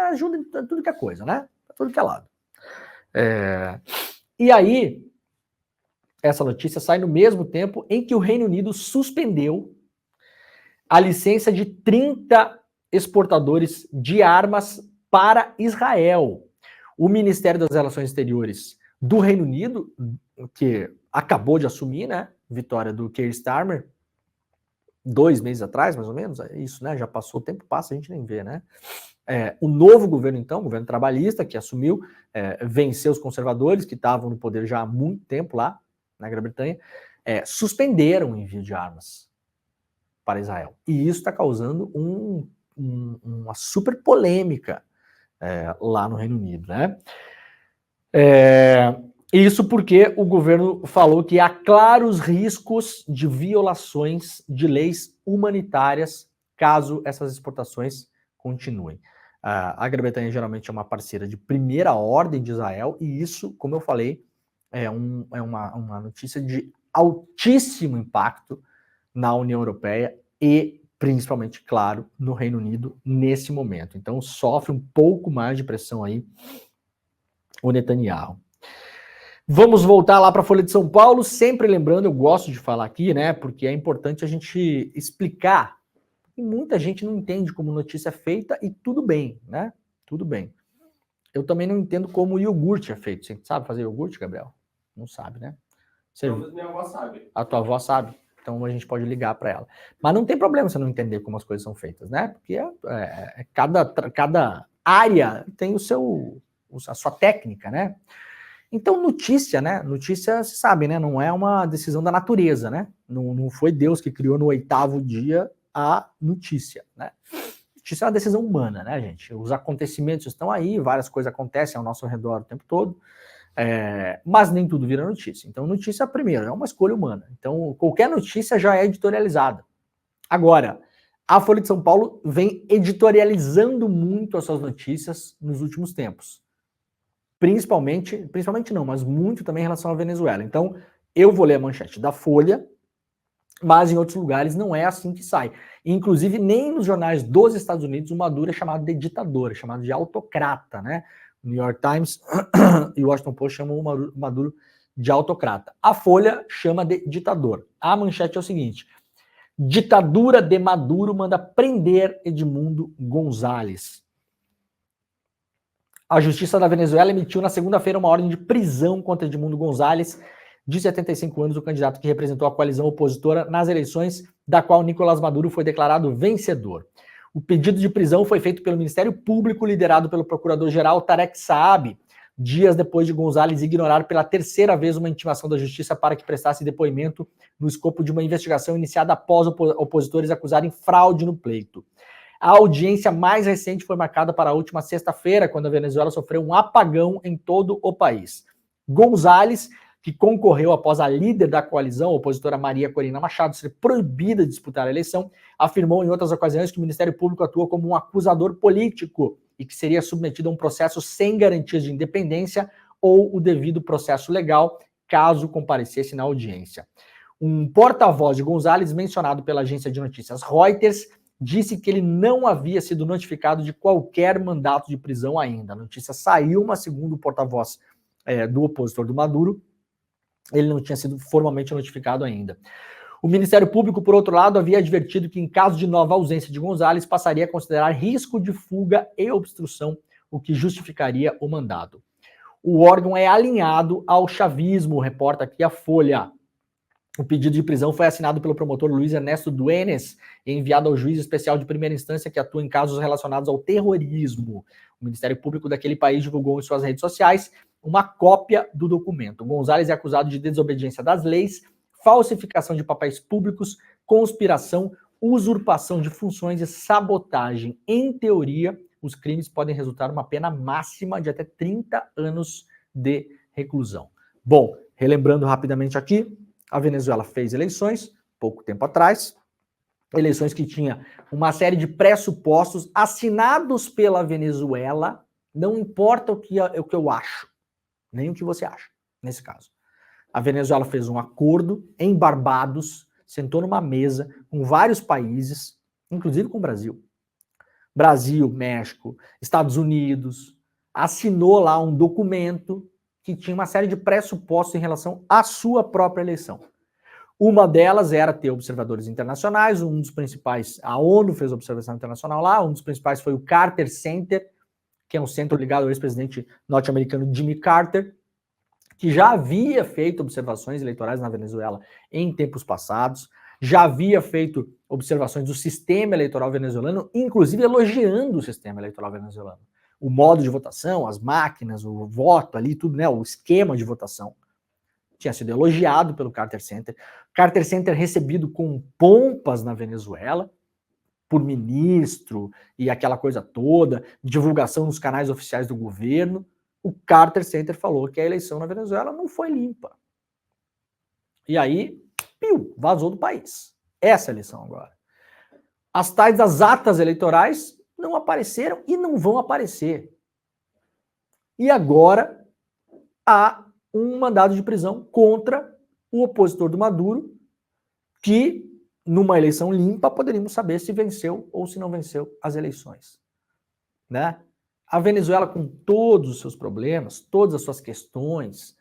ajuda em tudo que é coisa, né? Tudo que é lado. E aí, essa notícia sai no mesmo tempo em que o Reino Unido suspendeu a licença de 30 exportadores de armas para Israel. O Ministério das Relações Exteriores do Reino Unido, que acabou de assumir, né? Vitória do Keir Starmer, 2 meses atrás, mais ou menos, é isso, né? Já passou, o tempo passa, a gente nem vê, né? O novo governo, então, o governo trabalhista, que assumiu, venceu os conservadores, que estavam no poder já há muito tempo lá, na Grã-Bretanha, suspenderam o envio de armas para Israel. E isso está causando uma super polêmica lá no Reino Unido, né? Isso porque o governo falou que há claros riscos de violações de leis humanitárias caso essas exportações continuem. A Grã-Bretanha geralmente é uma parceira de primeira ordem de Israel e isso, como eu falei, é uma notícia de altíssimo impacto na União Europeia e principalmente, claro, no Reino Unido nesse momento. Então sofre um pouco mais de pressão aí o Netanyahu. Vamos voltar lá para a Folha de São Paulo, sempre lembrando, eu gosto de falar aqui, né, porque é importante a gente explicar, e muita gente não entende como notícia é feita, e tudo bem, né, tudo bem. Eu também não entendo como o iogurte é feito. Você sabe fazer iogurte, Gabriel? Não sabe, né? Minha avó sabe. A tua avó sabe, então a gente pode ligar para ela. Mas não tem problema você não entender como as coisas são feitas, né, porque cada área tem a sua técnica, né? Então, notícia, né? Notícia, você sabe, né? Não é uma decisão da natureza, né? Não foi Deus que criou no 8º dia a notícia, né? Notícia é uma decisão humana, né, gente? Os acontecimentos estão aí, várias coisas acontecem ao nosso redor o tempo todo. Mas nem tudo vira notícia. Então, notícia, primeiro, é uma escolha humana. Então, qualquer notícia já é editorializada. Agora, a Folha de São Paulo vem editorializando muito as suas notícias nos últimos tempos. Principalmente não, mas muito também em relação à Venezuela. Então, eu vou ler a manchete da Folha, mas em outros lugares não é assim que sai. Inclusive, nem nos jornais dos Estados Unidos o Maduro é chamado de ditador, é chamado de autocrata, né? O New York Times e o Washington Post chamam o Maduro de autocrata. A Folha chama de ditador. A manchete é o seguinte: ditadura de Maduro manda prender Edmundo Gonzalez. A Justiça da Venezuela emitiu na segunda-feira uma ordem de prisão contra Edmundo Gonzalez, de 75 anos, o candidato que representou a coalizão opositora nas eleições, da qual Nicolás Maduro foi declarado vencedor. O pedido de prisão foi feito pelo Ministério Público, liderado pelo procurador-geral Tarek Saab, dias depois de Gonzalez ignorar pela terceira vez uma intimação da Justiça para que prestasse depoimento no escopo de uma investigação iniciada após opositores acusarem fraude no pleito. A audiência mais recente foi marcada para a última sexta-feira, quando a Venezuela sofreu um apagão em todo o país. Gonzalez, que concorreu após a líder da coalizão, a opositora Maria Corina Machado, ser proibida de disputar a eleição, afirmou em outras ocasiões que o Ministério Público atua como um acusador político e que seria submetido a um processo sem garantias de independência ou o devido processo legal, caso comparecesse na audiência. Um porta-voz de Gonzalez, mencionado pela agência de notícias Reuters, disse que ele não havia sido notificado de qualquer mandato de prisão ainda. A notícia saiu, mas segundo o porta-voz do opositor do Maduro, ele não tinha sido formalmente notificado ainda. O Ministério Público, por outro lado, havia advertido que, em caso de nova ausência de Gonzalez, passaria a considerar risco de fuga e obstrução, o que justificaria o mandado. O órgão é alinhado ao chavismo, reporta aqui a Folha. O pedido de prisão foi assinado pelo promotor Luiz Ernesto Duenes e enviado ao juiz especial de primeira instância que atua em casos relacionados ao terrorismo. O Ministério Público daquele país divulgou em suas redes sociais uma cópia do documento. Gonzalez é acusado de desobediência das leis, falsificação de papéis públicos, conspiração, usurpação de funções e sabotagem. Em teoria, os crimes podem resultar uma pena máxima de até 30 anos de reclusão. Bom, relembrando rapidamente aqui, a Venezuela fez eleições, pouco tempo atrás, eleições que tinha uma série de pressupostos assinados pela Venezuela, não importa o que eu acho, nem o que você acha, nesse caso. A Venezuela fez um acordo em Barbados, sentou numa mesa com vários países, inclusive com o Brasil. Brasil, México, Estados Unidos, assinou lá um documento que tinha uma série de pressupostos em relação à sua própria eleição. Uma delas era ter observadores internacionais, um dos principais, a ONU fez observação internacional lá, um dos principais foi o Carter Center, que é um centro ligado ao ex-presidente norte-americano Jimmy Carter, que já havia feito observações eleitorais na Venezuela em tempos passados, já havia feito observações do sistema eleitoral venezuelano, inclusive elogiando o sistema eleitoral venezuelano. O modo de votação, as máquinas, o voto ali, tudo, né, o esquema de votação tinha sido elogiado pelo Carter Center. Carter Center recebido com pompas na Venezuela, por ministro e aquela coisa toda, divulgação nos canais oficiais do governo. O Carter Center falou que a eleição na Venezuela não foi limpa. E aí, vazou do país. Essa é a eleição agora. As tais das atas eleitorais não apareceram e não vão aparecer. E agora há um mandado de prisão contra o opositor do Maduro, que numa eleição limpa poderíamos saber se venceu ou se não venceu as eleições, né? A Venezuela, com todos os seus problemas, todas as suas questões,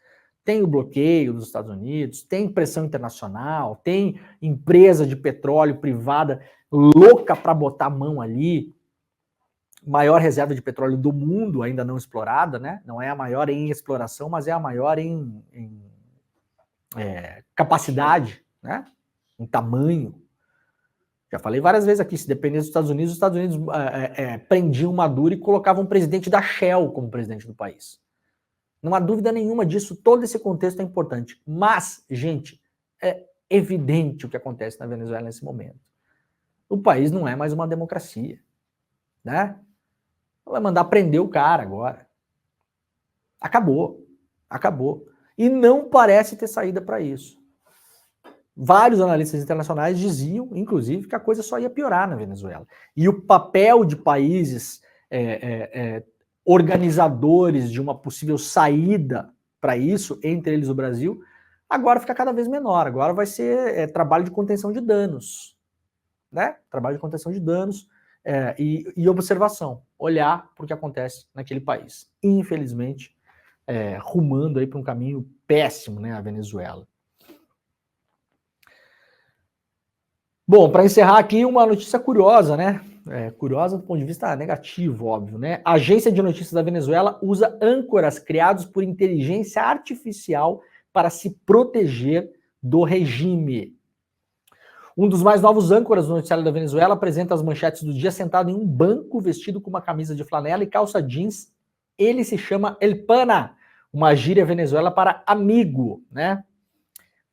tem o bloqueio dos Estados Unidos, tem pressão internacional, tem empresa de petróleo privada louca para botar a mão ali, maior reserva de petróleo do mundo ainda não explorada, né? Não é a maior em exploração, mas é a maior em capacidade, né? Em tamanho. Já falei várias vezes aqui, se dependesse dos Estados Unidos prendiam Maduro e colocavam um presidente da Shell como presidente do país. Não há dúvida nenhuma disso, todo esse contexto é importante. Mas, gente, é evidente o que acontece na Venezuela nesse momento. O país não é mais uma democracia, né? Vai mandar prender o cara agora. Acabou. Acabou. E não parece ter saída para isso. Vários analistas internacionais diziam, inclusive, que a coisa só ia piorar na Venezuela. E o papel de países organizadores de uma possível saída para isso, entre eles o Brasil, agora fica cada vez menor. Agora vai ser trabalho de contenção de danos. Né? Trabalho de contenção de danos e observação. Olhar para o que acontece naquele país. Infelizmente, rumando aí para um caminho péssimo, né, a Venezuela. Bom, para encerrar aqui, uma notícia curiosa, né? Curiosa do ponto de vista negativo, óbvio, né? A agência de notícias da Venezuela usa âncoras criados por inteligência artificial para se proteger do regime. Um dos mais novos âncoras do noticiário da Venezuela apresenta as manchetes do dia sentado em um banco, vestido com uma camisa de flanela e calça jeans. Ele se chama El Pana, uma gíria venezuela para amigo, né?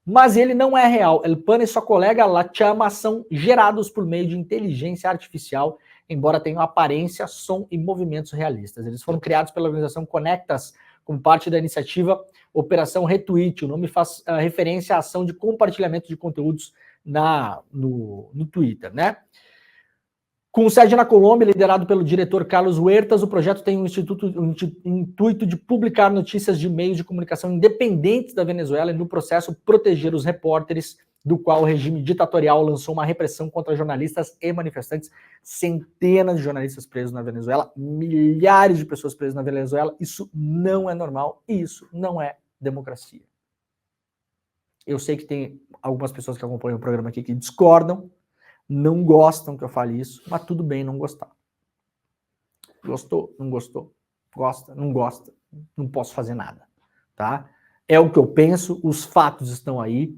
Mas ele não é real. El Pana e sua colega La Chama são gerados por meio de inteligência artificial, embora tenham aparência, som e movimentos realistas. Eles foram criados pela organização Conectas como parte da iniciativa Operação Retweet. O nome faz referência à ação de compartilhamento de conteúdos no Twitter, né? Com sede na Colômbia, liderado pelo diretor Carlos Huertas, o projeto tem um intuito de publicar notícias de meios de comunicação independentes da Venezuela e, no processo, proteger os repórteres, do qual o regime ditatorial lançou uma repressão contra jornalistas e manifestantes. Centenas de jornalistas presos na Venezuela, milhares de pessoas presas na Venezuela. Isso não é normal e isso não é democracia. Eu sei que tem algumas pessoas que acompanham o programa aqui que discordam, não gostam que eu fale isso, mas tudo bem não gostar. Gostou? Não gostou? Gosta? Não gosta? Não posso fazer nada, tá? É o que eu penso, os fatos estão aí,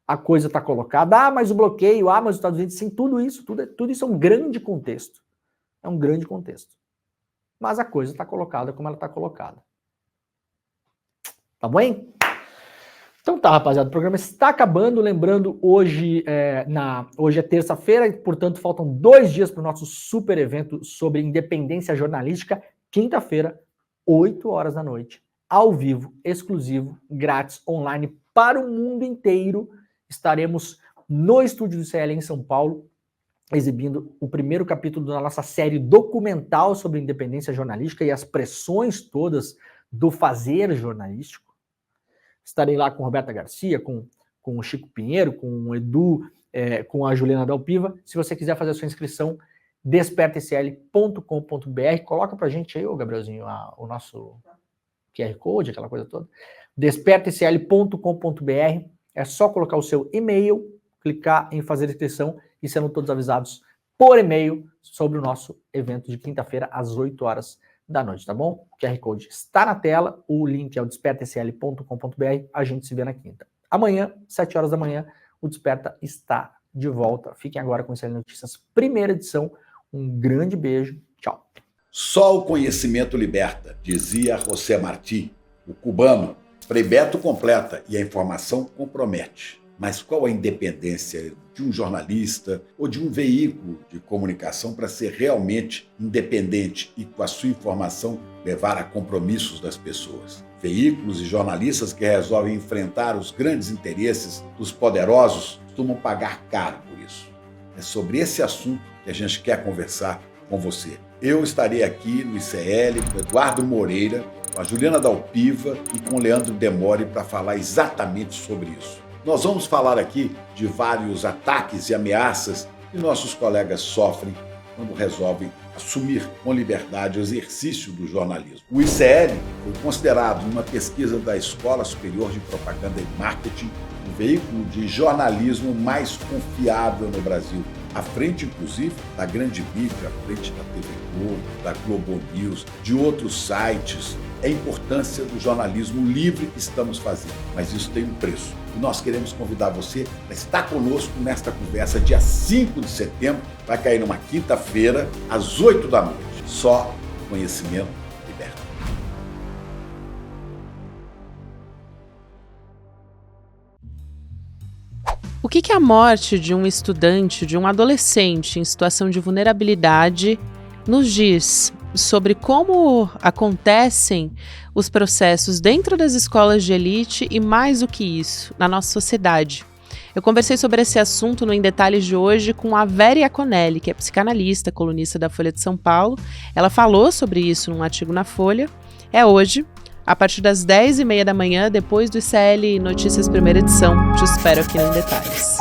a coisa está colocada. Mas o bloqueio, mas os Estados Unidos, sim, tudo isso é um grande contexto. É um grande contexto. Mas a coisa está colocada como ela está colocada. Tá bom, hein? Então tá, rapaziada, o programa está acabando. Lembrando, hoje é terça-feira, portanto faltam 2 dias para o nosso super evento sobre independência jornalística. Quinta-feira, 8 horas da noite, ao vivo, exclusivo, grátis, online, para o mundo inteiro. Estaremos no estúdio do CL em São Paulo, exibindo o primeiro capítulo da nossa série documental sobre independência jornalística e as pressões todas do fazer jornalístico. Estarei lá com Roberta Garcia, com o Chico Pinheiro, com o Edu, com a Juliana Dalpiva. Se você quiser fazer a sua inscrição, despertecl.com.br. Coloca pra gente aí, ô Gabrielzinho, o nosso QR Code, aquela coisa toda. despertecl.com.br. É só colocar o seu e-mail, clicar em fazer a inscrição e serão todos avisados por e-mail sobre o nosso evento de quinta-feira às 8 horas da noite, tá bom? O QR Code está na tela, o link é o despertacl.com.br, a gente se vê na quinta. Amanhã, 7 horas da manhã, o Desperta está de volta. Fiquem agora com o CL Notícias, primeira edição. Um grande beijo, tchau. Só o conhecimento liberta, dizia José Martí, o cubano. Frei Beto completa e a informação compromete. Mas qual a independência de um jornalista ou de um veículo de comunicação para ser realmente independente e, com a sua informação, levar a compromissos das pessoas? Veículos e jornalistas que resolvem enfrentar os grandes interesses dos poderosos costumam pagar caro por isso. É sobre esse assunto que a gente quer conversar com você. Eu estarei aqui no ICL com Eduardo Moreira, com a Juliana Dalpiva e com o Leandro Demore para falar exatamente sobre isso. Nós vamos falar aqui de vários ataques e ameaças que nossos colegas sofrem quando resolvem assumir com liberdade o exercício do jornalismo. O ICL foi considerado, numa pesquisa da Escola Superior de Propaganda e Marketing, o veículo de jornalismo mais confiável no Brasil, à frente, inclusive, da grande mídia, à frente da TV Globo, da Globo News, de outros sites. É a importância do jornalismo livre que estamos fazendo, mas isso tem um preço. E nós queremos convidar você a estar conosco nesta conversa dia 5 de setembro, vai cair numa quinta-feira, às 8 da noite. Só conhecimento liberta. O que a morte de um estudante, de um adolescente em situação de vulnerabilidade, nos diz sobre como acontecem os processos dentro das escolas de elite e, mais do que isso, na nossa sociedade. Eu conversei sobre esse assunto no Em Detalhes de hoje com a Vera Iaconelli, que é psicanalista, colunista da Folha de São Paulo. Ela falou sobre isso num artigo na Folha. É hoje, a partir das 10h30 da manhã, depois do ICL Notícias Primeira Edição. Te espero aqui no Em Detalhes.